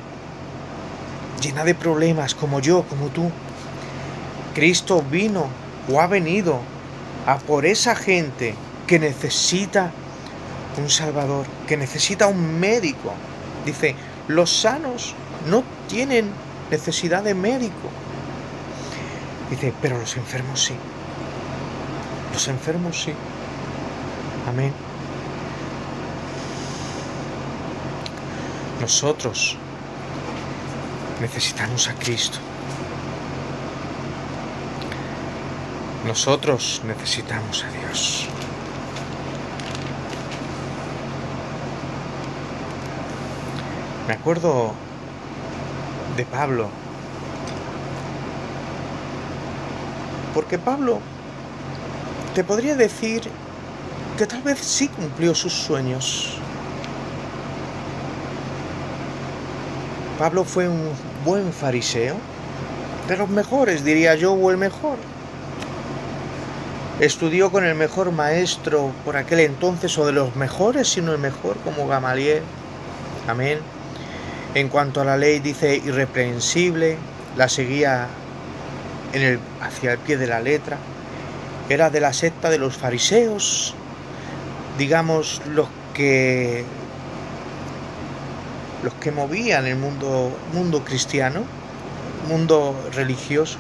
llena de problemas, como yo, como tú. Cristo vino o ha venido a por esa gente que necesita un Salvador, que necesita un médico. Dice, los sanos no tienen necesidad de médico. Dice, pero los enfermos sí. Los enfermos sí. Amén. Nosotros necesitamos a Cristo. Nosotros necesitamos a Dios. Me acuerdo de Pablo, porque Pablo te podría decir que tal vez sí cumplió sus sueños. Pablo fue un buen fariseo, de los mejores, diría yo, o el mejor. Estudió con el mejor maestro por aquel entonces, o de los mejores, sino el mejor, como Gamaliel. Amén. En cuanto a la ley, dice irreprensible, la seguía hacia el pie de la letra. Era de la secta de los fariseos, digamos, los que movían el mundo cristiano, mundo religioso.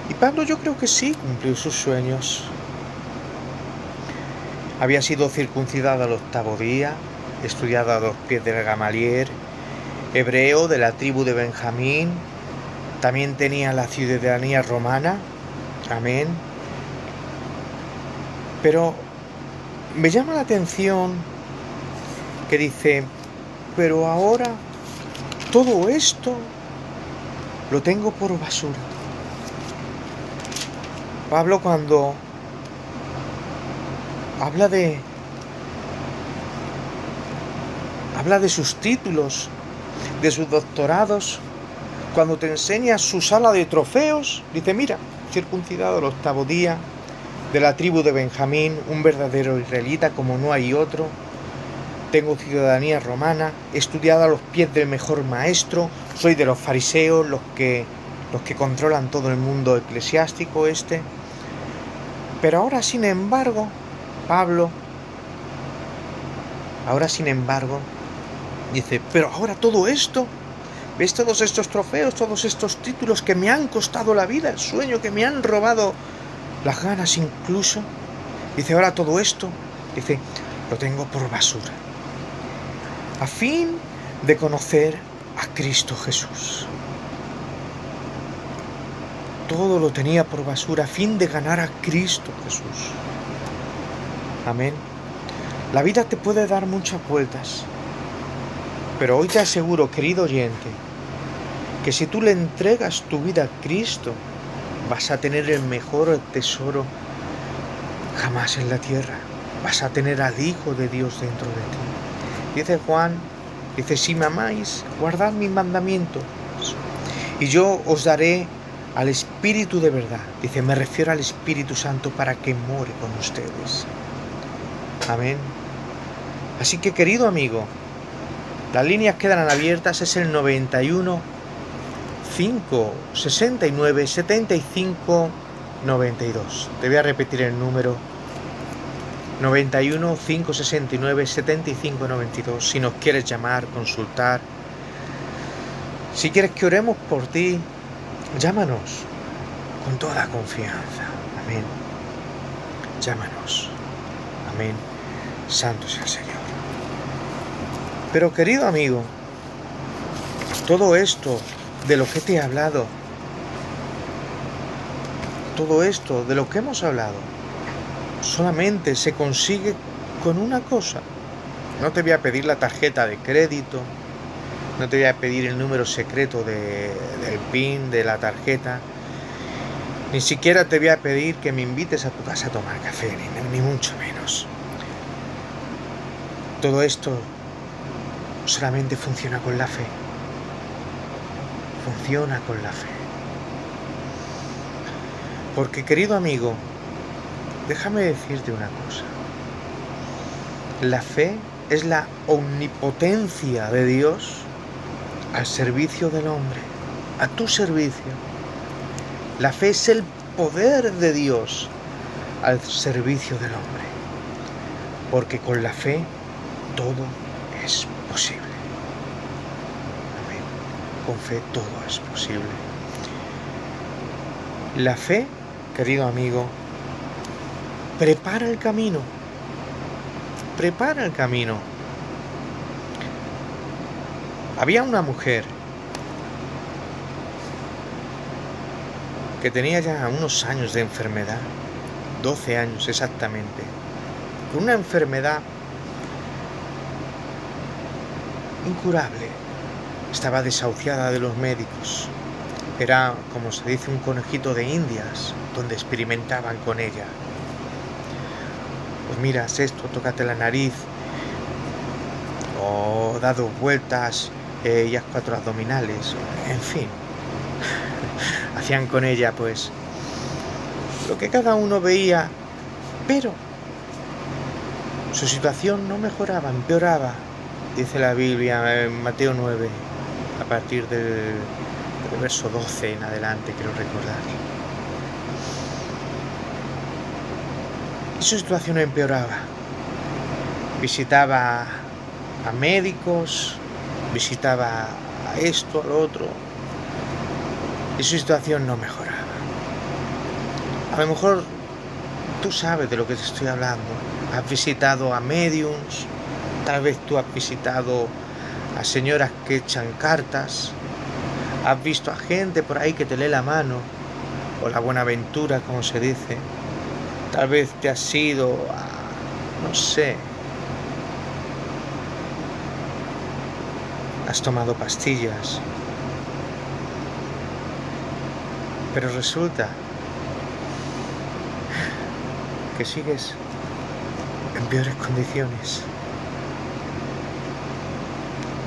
Y Pablo, yo creo que sí cumplió sus sueños. Había sido circuncidado al 8º día, estudiado a los pies de Gamaliel, hebreo de la tribu de Benjamín, también tenía la ciudadanía romana. Amén. Pero me llama la atención que dice, pero ahora todo esto lo tengo por basura. Pablo, cuando habla de sus títulos, de sus doctorados, cuando te enseña su sala de trofeos, dice, mira, circuncidado al 8º día, de la tribu de Benjamín, un verdadero israelita como no hay otro, tengo ciudadanía romana, he estudiado a los pies del mejor maestro, soy de los fariseos, los que controlan todo el mundo eclesiástico Pero ahora, sin embargo, Pablo, dice, pero ahora todo esto, ¿ves todos estos trofeos, todos estos títulos que me han costado la vida, el sueño, que me han robado las ganas incluso? Dice, ahora todo esto, dice, lo tengo por basura, a fin de conocer a Cristo Jesús. Todo lo tenía por basura a fin de ganar a Cristo Jesús. Amén. La vida te puede dar muchas vueltas, pero hoy te aseguro, querido oyente, que si tú le entregas tu vida a Cristo, vas a tener el mejor tesoro jamás en la tierra. Vas a tener al Hijo de Dios dentro de ti. Dice Juan, dice, si me amáis, guardad mis mandamientos, y yo os daré al Espíritu de verdad. Dice, me refiero al Espíritu Santo para que more con ustedes. Amén. Así que, querido amigo, las líneas quedan abiertas, es el 91 5 69 75 92. Te voy a repetir el número: 91 569 75 92. Si nos quieres llamar, consultar, si quieres que oremos por ti, llámanos con toda confianza. Amén. Llámanos. Amén. Santo sea el Señor. Pero, querido amigo, todo esto de lo que te he hablado, todo esto de lo que hemos hablado, solamente se consigue con una cosa. No te voy a pedir la tarjeta de crédito, no te voy a pedir el número secreto del PIN de la tarjeta, ni siquiera te voy a pedir que me invites a tu casa a tomar café, ni mucho menos. Todo esto solamente funciona con la fe. Funciona con la fe. Porque, querido amigo, déjame decirte una cosa. La fe es la omnipotencia de Dios al servicio del hombre, a tu servicio. La fe es el poder de Dios al servicio del hombre. Porque con la fe todo es posible. Amén. Con fe todo es posible. La fe, querido amigo, prepara el camino. Prepara el camino. Había una mujer que tenía ya unos años de enfermedad, 12 años exactamente, con una enfermedad incurable. Estaba desahuciada de los médicos. Era, como se dice, un conejito de Indias, donde experimentaban con ella. pues miras esto, tócate la nariz, o da 2 vueltas y haz 4 abdominales, en fin. Hacían con ella pues lo que cada uno veía, pero su situación no mejoraba, empeoraba, dice la Biblia en Mateo 9, a partir del verso 12 en adelante, quiero recordar. Y su situación empeoraba. Visitaba a médicos, visitaba a esto, a lo otro, y su situación no mejoraba. A lo mejor tú sabes de lo que te estoy hablando. Has visitado a mediums, tal vez tú has visitado a señoras que echan cartas, has visto a gente por ahí que te lee la mano, o la buenaventura, como se dice. Tal vez te has ido a, no sé, has tomado pastillas, pero resulta que sigues en peores condiciones,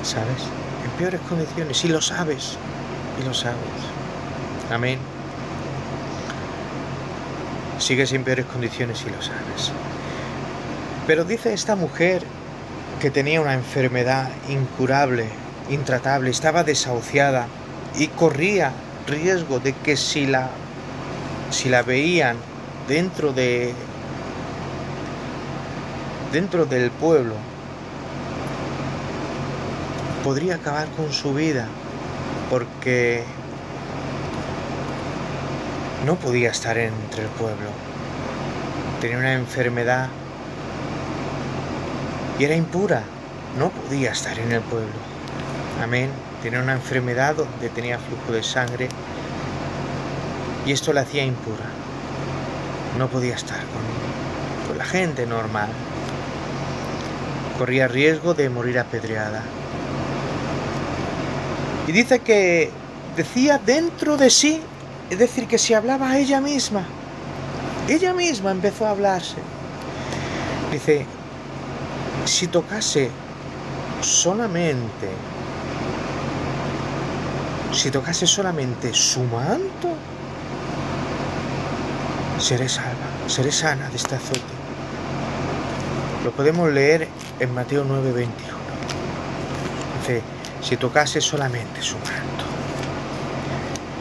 ¿sabes? En peores condiciones, y lo sabes, amén. Sigues en peores condiciones y lo sabes. Pero dice esta mujer que tenía una enfermedad incurable, intratable, estaba desahuciada y corría riesgo de que si la veían dentro del pueblo, podría acabar con su vida, porque no podía estar entre el pueblo. Tenía una enfermedad y era impura, no podía estar en el pueblo. Amén. Tenía una enfermedad donde tenía flujo de sangre y esto la hacía impura. No podía estar con la gente normal. Corría riesgo de morir apedreada. Y dice que decía dentro de sí, es decir, que se hablaba a ella misma empezó a hablarse. Dice, si tocase solamente su manto, seré salva, seré sana de este azote. Lo podemos leer en Mateo 9:21. Dice, si tocase solamente su manto.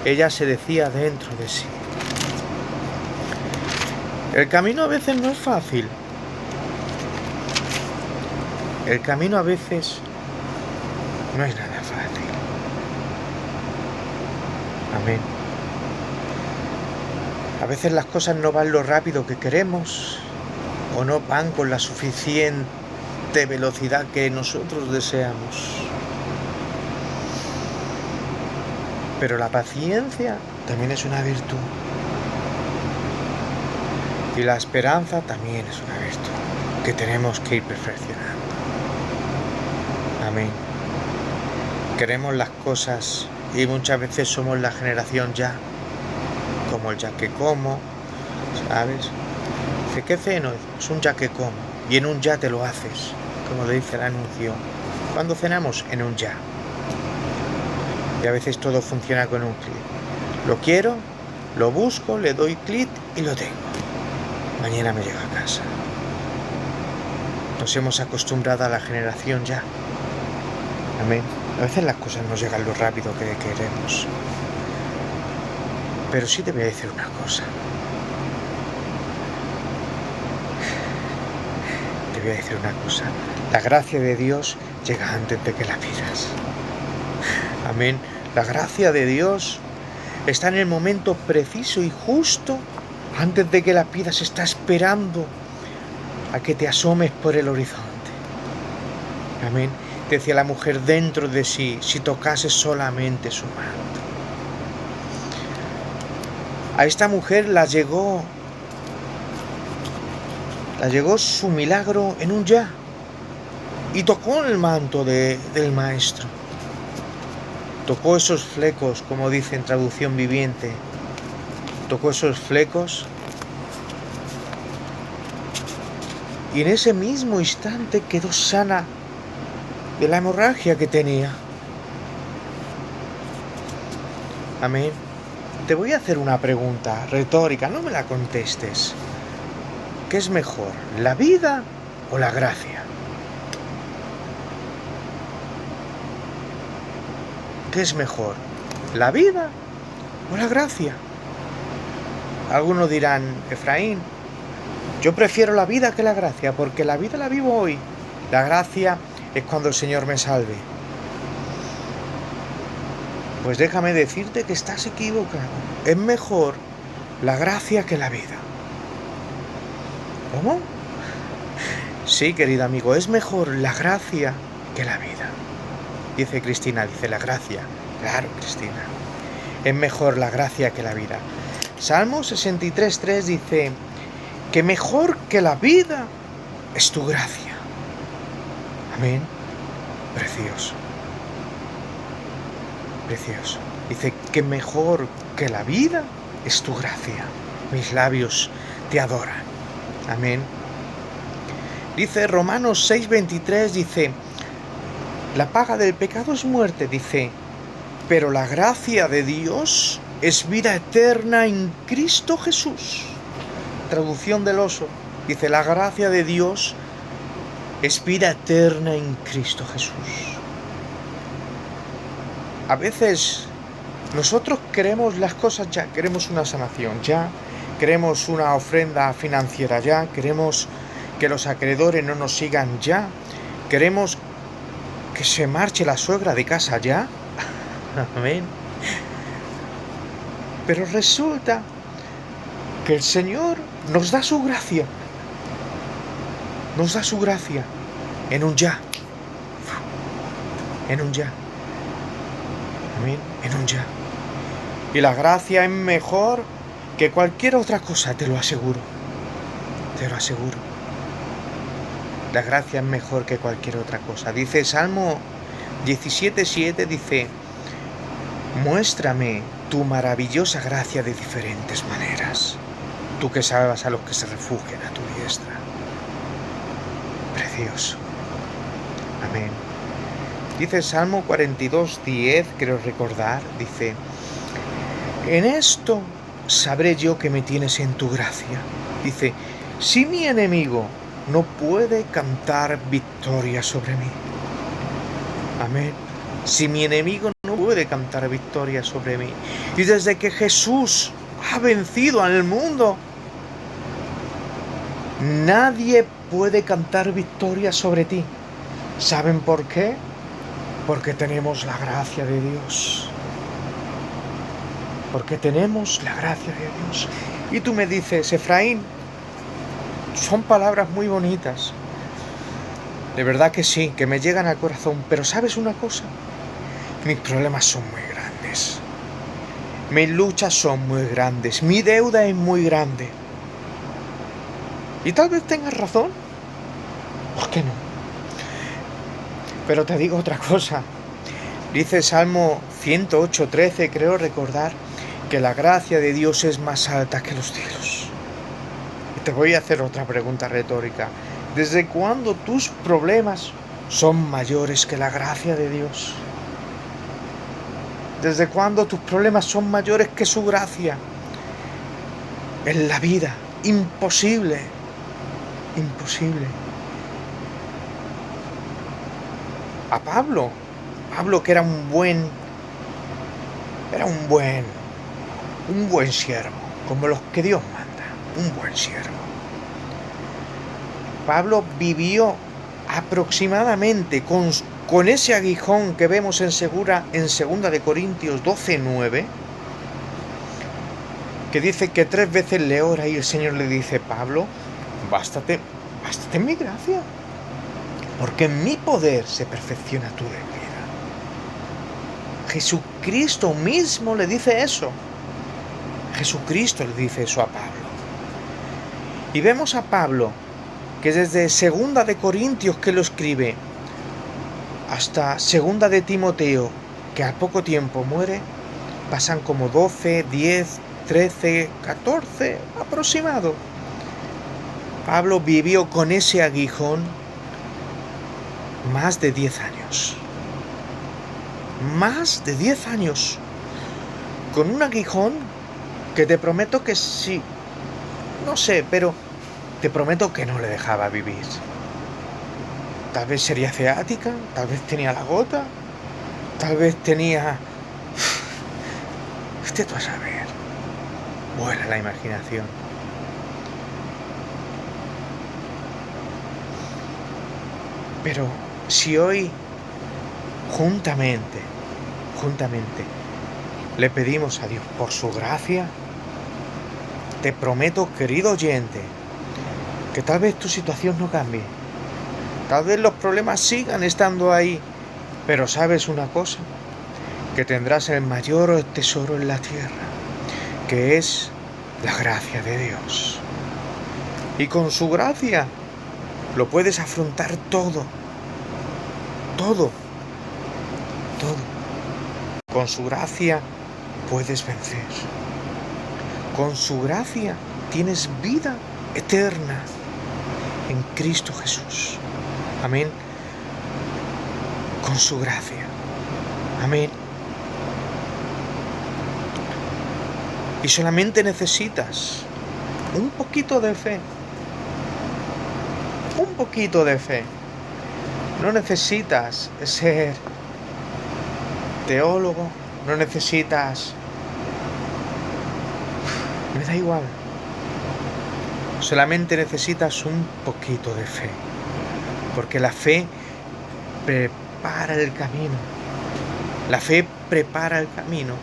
Ella se decía dentro de sí. El camino a veces no es fácil. El camino a veces no es nada fácil. Amén. A veces las cosas no van lo rápido que queremos o no van con la suficiente velocidad que nosotros deseamos. Pero la paciencia también es una virtud. Y la esperanza también es una virtud que tenemos que ir perfeccionando. Amén. Queremos las cosas y muchas veces somos la generación ya, como el ya que como, ¿sabes? Dice, ¿qué ceno? Es un ya que como. Y en un ya te lo haces, como le dice el anuncio. ¿Cuándo cenamos? En un ya. Y a veces todo funciona con un clic. Lo quiero, lo busco, le doy clic y lo tengo. Mañana me llega a casa. Nos hemos acostumbrado a la generación ya. Amén. A veces las cosas no llegan lo rápido que queremos. Pero sí te voy a decir una cosa. Te voy a decir una cosa. La gracia de Dios llega antes de que la pidas. Amén. La gracia de Dios está en el momento preciso y justo antes de que la pidas. Está esperando a que te asomes por el horizonte. Amén. Decía la mujer dentro de sí, si tocase solamente su manto. A esta mujer la llegó su milagro en un ya. Y tocó el manto del maestro. Tocó esos flecos, como dice en traducción viviente. Tocó esos flecos y en ese mismo instante quedó sana de la hemorragia que tenía. Amén. Te voy a hacer una pregunta retórica, no me la contestes. ¿Qué es mejor, la vida o la gracia? ¿Qué es mejor, la vida o la gracia? Algunos dirán, Efraín, yo prefiero la vida que la gracia, porque la vida la vivo hoy. La gracia es cuando el Señor me salve. Pues déjame decirte que estás equivocado. Es mejor la gracia que la vida. ¿Cómo? Sí, querido amigo, es mejor la gracia que la vida. Dice Cristina, dice la gracia. Claro, Cristina. Es mejor la gracia que la vida. Salmo 63:3 dice que mejor que la vida es tu gracia. Amén. Precioso. Precioso. Dice que mejor que la vida es tu gracia. Mis labios te adoran. Amén. Dice Romanos 6:23, dice, la paga del pecado es muerte, dice, pero la gracia de Dios es vida eterna en Cristo Jesús. Traducción del Oso, dice, la gracia de Dios es vida eterna en Cristo Jesús. A veces nosotros queremos las cosas ya, queremos una sanación ya, queremos una ofrenda financiera ya, queremos que los acreedores no nos sigan ya, queremos que se marche la suegra de casa ya. Amén. Pero resulta que el Señor nos da su gracia. Nos da su gracia en un ya. En un ya. Amén. En un ya. Y la gracia es mejor que cualquier otra cosa, te lo aseguro. Te lo aseguro. La gracia es mejor que cualquier otra cosa. Dice Salmo 17:7, dice, muéstrame tu maravillosa gracia de diferentes maneras, tú que salvas a los que se refugian a tu diestra. Precioso. Amén. Dice Salmo 42:10, creo recordar, dice, en esto sabré yo que me tienes en tu gracia. Dice, si mi enemigo no puede cantar victoria sobre mí. Amén. Si mi enemigo no puede cantar victoria sobre mí. Y desde que Jesús ha vencido al mundo, nadie puede cantar victoria sobre ti. ¿Saben por qué? Porque tenemos la gracia de Dios. Porque tenemos la gracia de Dios. Y tú me dices, Efraín, son palabras muy bonitas. De verdad que sí, que me llegan al corazón. Pero ¿sabes una cosa? Mis problemas son muy grandes. Mis luchas son muy grandes. Mi deuda es muy grande. Y tal vez tengas razón. ¿Por qué no? Pero te digo otra cosa. Dice Salmo 108:13, creo recordar, que la gracia de Dios es más alta que los cielos. Y te voy a hacer otra pregunta retórica. ¿Desde cuándo tus problemas son mayores que la gracia de Dios? ¿Desde cuándo tus problemas son mayores que su gracia? En la vida, imposible, imposible. A Pablo que era un buen siervo, como los que Dios manda, un buen siervo. Pablo vivió aproximadamente con ese aguijón que vemos en 2 de Corintios 12:9, que dice que 3 veces le ora y el Señor le dice, Pablo, bástate en mi gracia, porque en mi poder se perfecciona tu debilidad. Jesucristo mismo le dice eso. Jesucristo le dice eso a Pablo. Y vemos a Pablo que desde 2 de Corintios que lo escribe hasta 2 de Timoteo, que al poco tiempo muere, pasan como 12, 10, 13, 14 aproximado. Pablo vivió con ese aguijón más de 10 años. Más de 10 años. Con un aguijón que te prometo que sí. No sé, pero te prometo que no le dejaba vivir. Tal vez sería ciática, tal vez tenía la gota, tal vez tenía... Usted va a saber. Vuela la imaginación. Pero si hoy juntamente, le pedimos a Dios por su gracia, te prometo, querido oyente, que tal vez tu situación no cambie. Tal vez los problemas sigan estando ahí, pero ¿sabes una cosa? Que tendrás el mayor tesoro en la tierra, que es la gracia de Dios. Y con su gracia lo puedes afrontar todo. Con su gracia puedes vencer. Con su gracia tienes vida eterna en Cristo Jesús. Amén. Con su gracia. Amén. Y solamente necesitas un poquito de fe. Un poquito de fe. No necesitas ser teólogo, no necesitas... Me da igual. Solamente necesitas un poquito de fe. Porque la fe prepara el camino. La fe prepara el camino.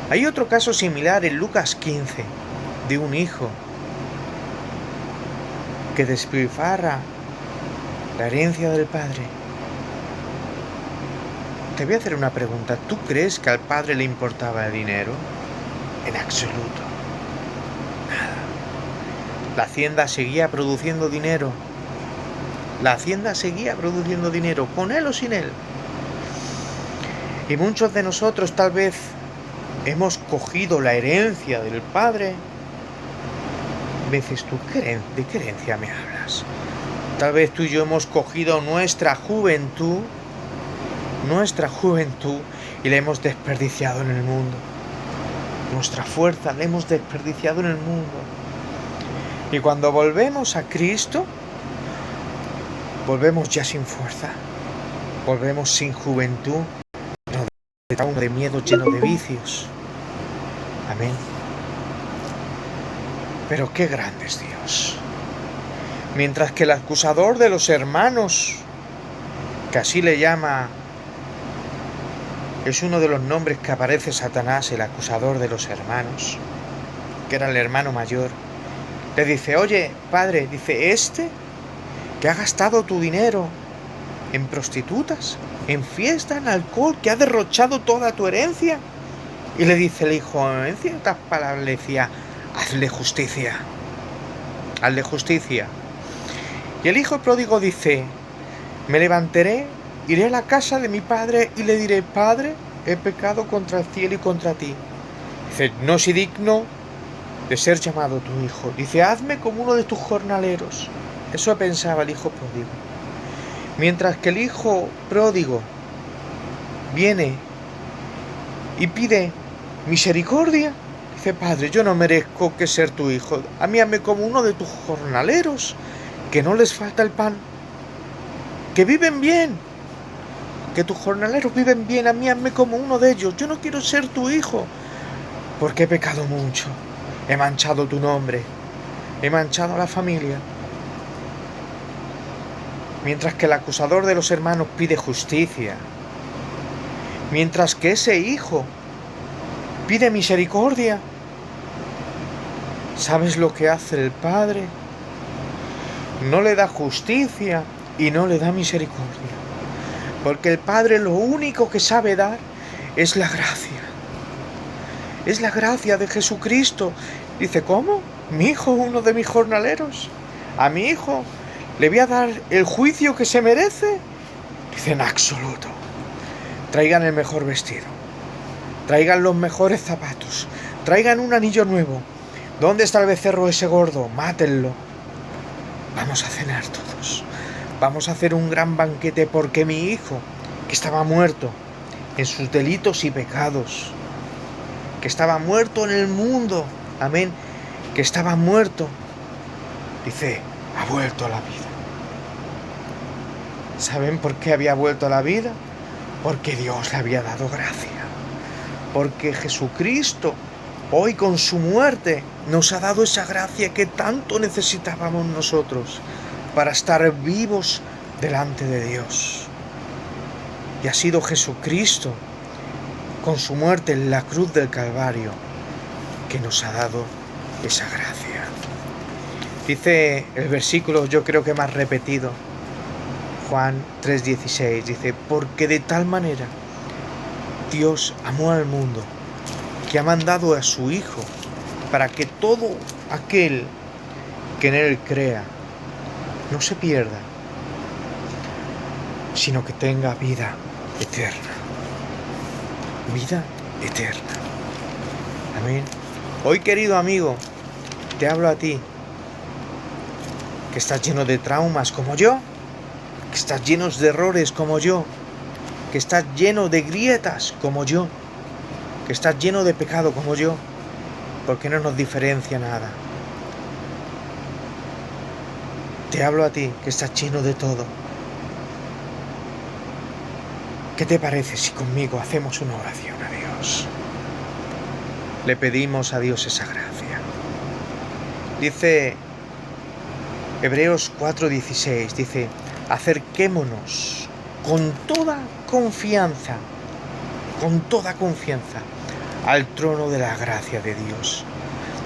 Hay otro caso similar en Lucas 15, de un hijo que despilfarra la herencia del padre. Te voy a hacer una pregunta. ¿Tú crees que al padre le importaba el dinero? En absoluto. Nada. La hacienda seguía produciendo dinero. La hacienda seguía produciendo dinero, con él o sin él. Y muchos de nosotros tal vez hemos cogido la herencia del padre. Me dices tú, ¿de qué herencia me hablas? Tal vez tú y yo hemos cogido nuestra juventud y la hemos desperdiciado en el mundo. Nuestra fuerza la hemos desperdiciado en el mundo. Y cuando volvemos a Cristo, volvemos ya sin fuerza, volvemos sin juventud, lleno de miedo, lleno de vicios. Amén. Pero qué grande es Dios. Mientras que el acusador de los hermanos, que así le llama, es uno de los nombres que aparece Satanás, el acusador de los hermanos, que era el hermano mayor, le dice, oye, padre, dice, que ha gastado tu dinero en prostitutas, en fiesta, en alcohol, que ha derrochado toda tu herencia. Y le dice el hijo, en ciertas palabras le decía, hazle justicia. Y el hijo pródigo dice, me levantaré, iré a la casa de mi padre y le diré, Padre, he pecado contra el cielo y contra ti. Dice, no soy digno de ser llamado tu hijo. Dice, hazme como uno de tus jornaleros. Eso pensaba el hijo pródigo. Mientras que el hijo pródigo viene y pide misericordia, dice, Padre, yo no merezco que ser tu hijo. A mí hazme como uno de tus jornaleros, que no les falta el pan, que viven bien, que tus jornaleros viven bien. A mí hazme como uno de ellos. Yo no quiero ser tu hijo, porque he pecado mucho. He manchado tu nombre, he manchado a la familia. Mientras que el acusador de los hermanos pide justicia, mientras que ese hijo pide misericordia, ¿sabes lo que hace el Padre? No le da justicia y no le da misericordia, porque el Padre lo único que sabe dar es la gracia. Es la gracia de Jesucristo. Dice, ¿cómo? ¿Mi hijo, uno de mis jornaleros? ¿A mi hijo le voy a dar el juicio que se merece? Dice, en absoluto. Traigan el mejor vestido, traigan los mejores zapatos, traigan un anillo nuevo. ¿Dónde está el becerro ese gordo? Mátenlo, vamos a cenar todos. Vamos a hacer un gran banquete porque mi hijo, que estaba muerto en sus delitos y pecados, que estaba muerto en el mundo, amén, que estaba muerto, dice, ha vuelto a la vida. ¿Saben por qué había vuelto a la vida? Porque Dios le había dado gracia. Porque Jesucristo, hoy con su muerte, nos ha dado esa gracia que tanto necesitábamos nosotros para estar vivos delante de Dios. Y ha sido Jesucristo, con su muerte en la cruz del Calvario, que nos ha dado esa gracia. Dice el versículo, yo creo que más repetido, Juan 3:16, dice, porque de tal manera Dios amó al mundo, que ha mandado a su Hijo, para que todo aquel que en Él crea no se pierda, sino que tenga vida eterna. Vida eterna. Amén. Hoy, querido amigo, te hablo a ti, que estás lleno de traumas como yo, que estás lleno de errores como yo, que estás lleno de grietas como yo, que estás lleno de pecado como yo, porque no nos diferencia nada. Te hablo a ti, que estás lleno de todo. ¿Qué te parece si conmigo hacemos una oración a Dios? Le pedimos a Dios esa gracia. Dice Hebreos 4:16, dice, acerquémonos con toda confianza al trono de la gracia de Dios,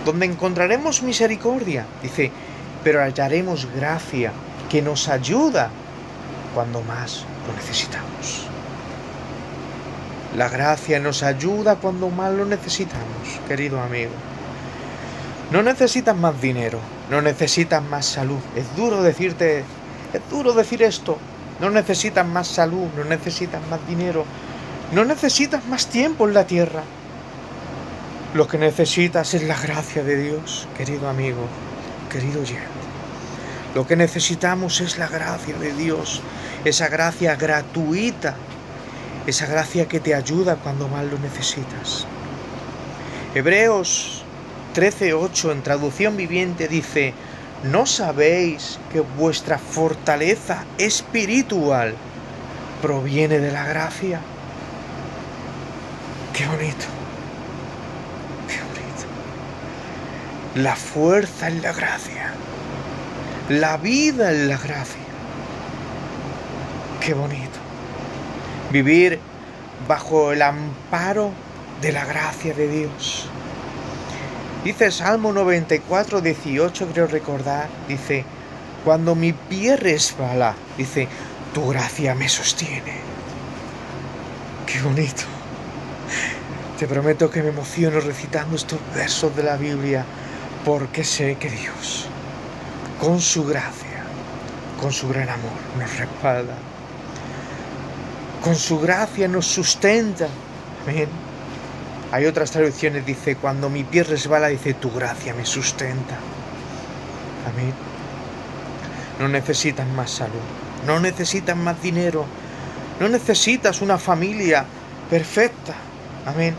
donde encontraremos misericordia, dice, pero hallaremos gracia que nos ayuda cuando más lo necesitamos. La gracia nos ayuda cuando más lo necesitamos, querido amigo. No necesitas más dinero, no necesitas más salud. Es duro decir esto. No necesitas más salud, no necesitas más dinero, no necesitas más tiempo en la tierra. Lo que necesitas es la gracia de Dios, querido amigo, querido oyente. Lo que necesitamos es la gracia de Dios, esa gracia gratuita, esa gracia que te ayuda cuando más lo necesitas. Hebreos 13:8 en traducción viviente dice, ¿no sabéis que vuestra fortaleza espiritual proviene de la gracia? ¡Qué bonito! ¡Qué bonito! La fuerza en la gracia, la vida en la gracia. ¡Qué bonito! Vivir bajo el amparo de la gracia de Dios. Dice Salmo 94:18, creo recordar, dice, cuando mi pie resbala, dice, tu gracia me sostiene. ¡Qué bonito! Te prometo que me emociono recitando estos versos de la Biblia, porque sé que Dios, con su gracia, con su gran amor, nos respalda. Con su gracia nos sustenta. Amén. Hay otras traducciones, dice, cuando mi pie resbala, dice, tu gracia me sustenta. Amén. No necesitas más salud, no necesitas más dinero, no necesitas una familia perfecta. Amén.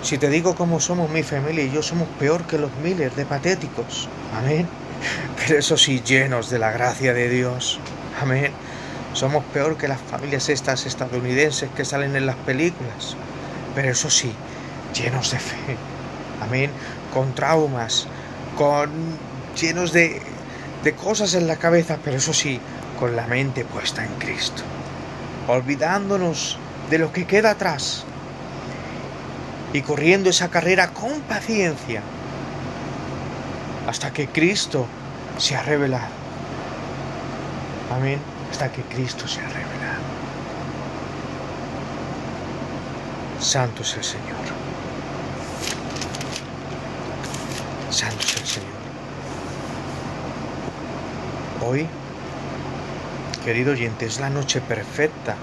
Si te digo cómo somos mi familia y yo, somos peor que los miles de patéticos. Amén. Pero eso sí, llenos de la gracia de Dios. Amén. Somos peor que las familias estas estadounidenses que salen en las películas. Pero eso sí, llenos de fe. Amén. Con traumas, llenos de cosas en la cabeza, pero eso sí, con la mente puesta en Cristo. Olvidándonos de lo que queda atrás y corriendo esa carrera con paciencia hasta que Cristo se ha revelado. Amén. Hasta que Cristo se ha revelado. Santo es el Señor. Santo es el Señor. Hoy, querido oyente, es la noche perfecta,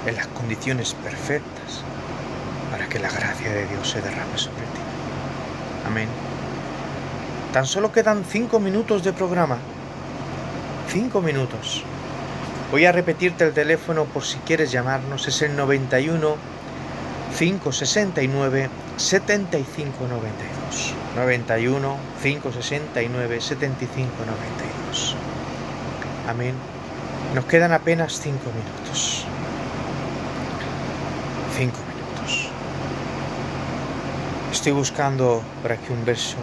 en las condiciones perfectas para que la gracia de Dios se derrame sobre ti. Amén. Tan solo quedan 5 minutos de programa. 5 minutos. Voy a repetirte el teléfono por si quieres llamarnos. Es el 91 569 7592. 91 569 7592. Amén. Nos quedan apenas 5 minutos. 5 minutos. Estoy buscando por aquí un verso.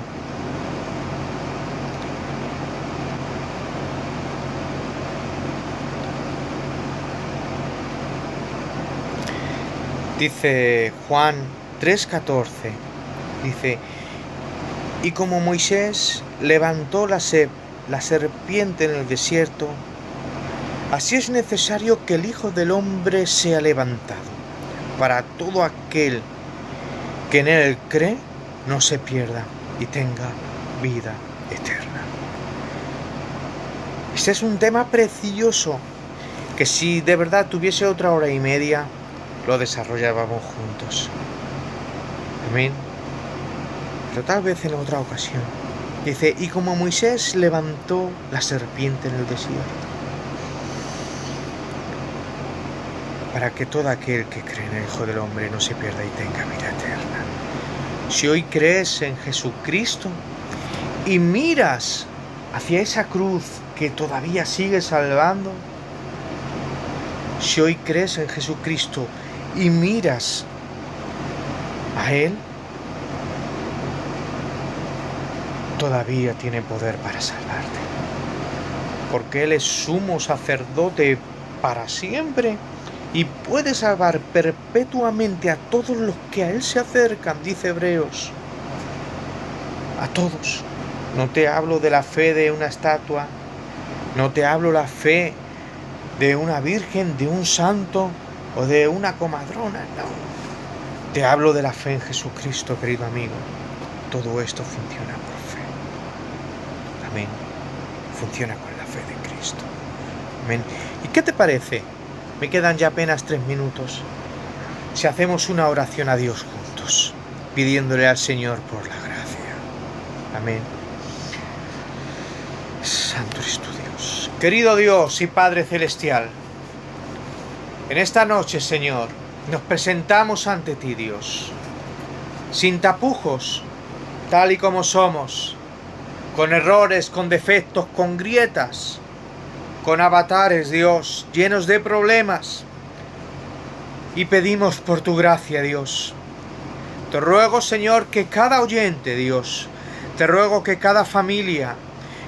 Dice Juan 3:14, dice: y como Moisés levantó la serpiente en el desierto, así es necesario que el Hijo del Hombre sea levantado, para todo aquel que en él cree no se pierda y tenga vida eterna. Este es un tema precioso que si de verdad tuviese otra hora y media, lo desarrollábamos juntos. Amén. Pero tal vez en otra ocasión. Dice: y como Moisés levantó la serpiente en el desierto, para que todo aquel que cree en el Hijo del Hombre no se pierda y tenga vida eterna. Si hoy crees en Jesucristo y miras hacia esa cruz que todavía sigue salvando, si hoy crees en Jesucristo y miras a Él, todavía tiene poder para salvarte, porque Él es sumo sacerdote para siempre y puede salvar perpetuamente a todos los que a Él se acercan, dice Hebreos. A todos. No te hablo de la fe de una estatua, no te hablo la fe de una virgen, de un santo o de una comadrona, no. Te hablo de la fe en Jesucristo, querido amigo. Todo esto funciona por fe. Amén. Funciona con la fe de Cristo. Amén. ¿Y qué te parece? Me quedan ya apenas 3 minutos. Si hacemos una oración a Dios juntos, pidiéndole al Señor por la gracia. Amén. Santo eres tu Dios. Querido Dios y Padre Celestial, en esta noche, Señor, nos presentamos ante ti, Dios, sin tapujos, tal y como somos, con errores, con defectos, con grietas, con avatares, Dios, llenos de problemas, y pedimos por tu gracia, Dios. Te ruego, Señor, que cada oyente, Dios, te ruego que cada familia,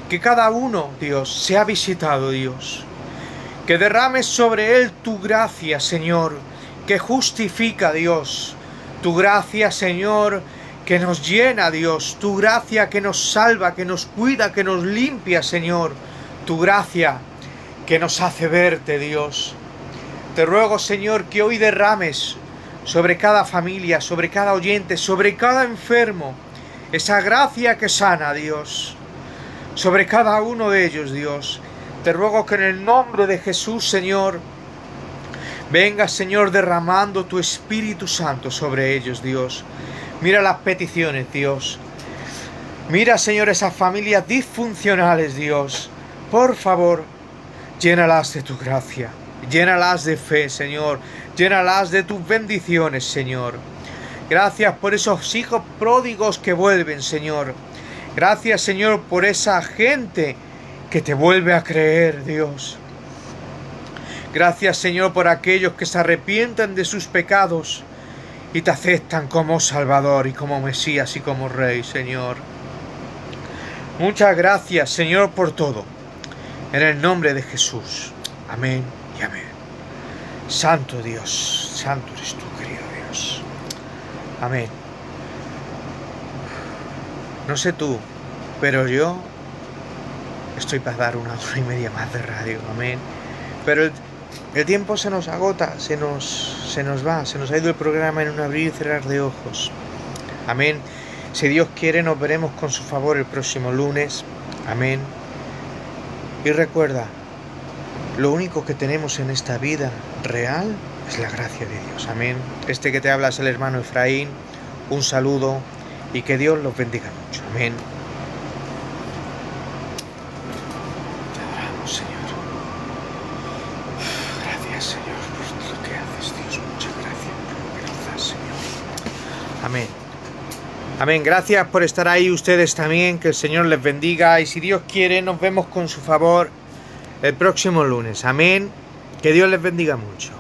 que cada uno, Dios, sea visitado, Dios, que derrames sobre él tu gracia, Señor, que justifica, Dios, tu gracia, Señor, que nos llena, Dios, tu gracia que nos salva, que nos cuida, que nos limpia, Señor, tu gracia que nos hace verte, Dios. Te ruego, Señor, que hoy derrames sobre cada familia, sobre cada oyente, sobre cada enfermo, esa gracia que sana, Dios, sobre cada uno de ellos, Dios. Te ruego que en el nombre de Jesús, Señor, venga, Señor, derramando tu Espíritu Santo sobre ellos, Dios. Mira las peticiones, Dios. Mira, Señor, esas familias disfuncionales, Dios. Por favor, llénalas de tu gracia. Llénalas de fe, Señor. Llénalas de tus bendiciones, Señor. Gracias por esos hijos pródigos que vuelven, Señor. Gracias, Señor, por esa gente que te vuelve a creer, Dios. Gracias, Señor, por aquellos que se arrepienten de sus pecados y te aceptan como Salvador y como Mesías y como Rey, Señor. Muchas gracias, Señor, por todo. En el nombre de Jesús. Amén y amén. Santo Dios, santo eres tú, querido Dios. Amén. No sé tú, pero yo estoy para dar 1 hora y media más de radio. Amén. Pero el tiempo se nos agota, se nos va, se nos ha ido el programa en un abrir y cerrar de ojos. Amén. Si Dios quiere, nos veremos con su favor el próximo lunes. Amén. Y recuerda, lo único que tenemos en esta vida real es la gracia de Dios. Amén. Este que te habla es el hermano Efraín. Un saludo y que Dios los bendiga mucho. Amén. Amén. Amén. Gracias por estar ahí ustedes también. Que el Señor les bendiga. Y si Dios quiere, nos vemos con su favor el próximo lunes. Amén. Que Dios les bendiga mucho.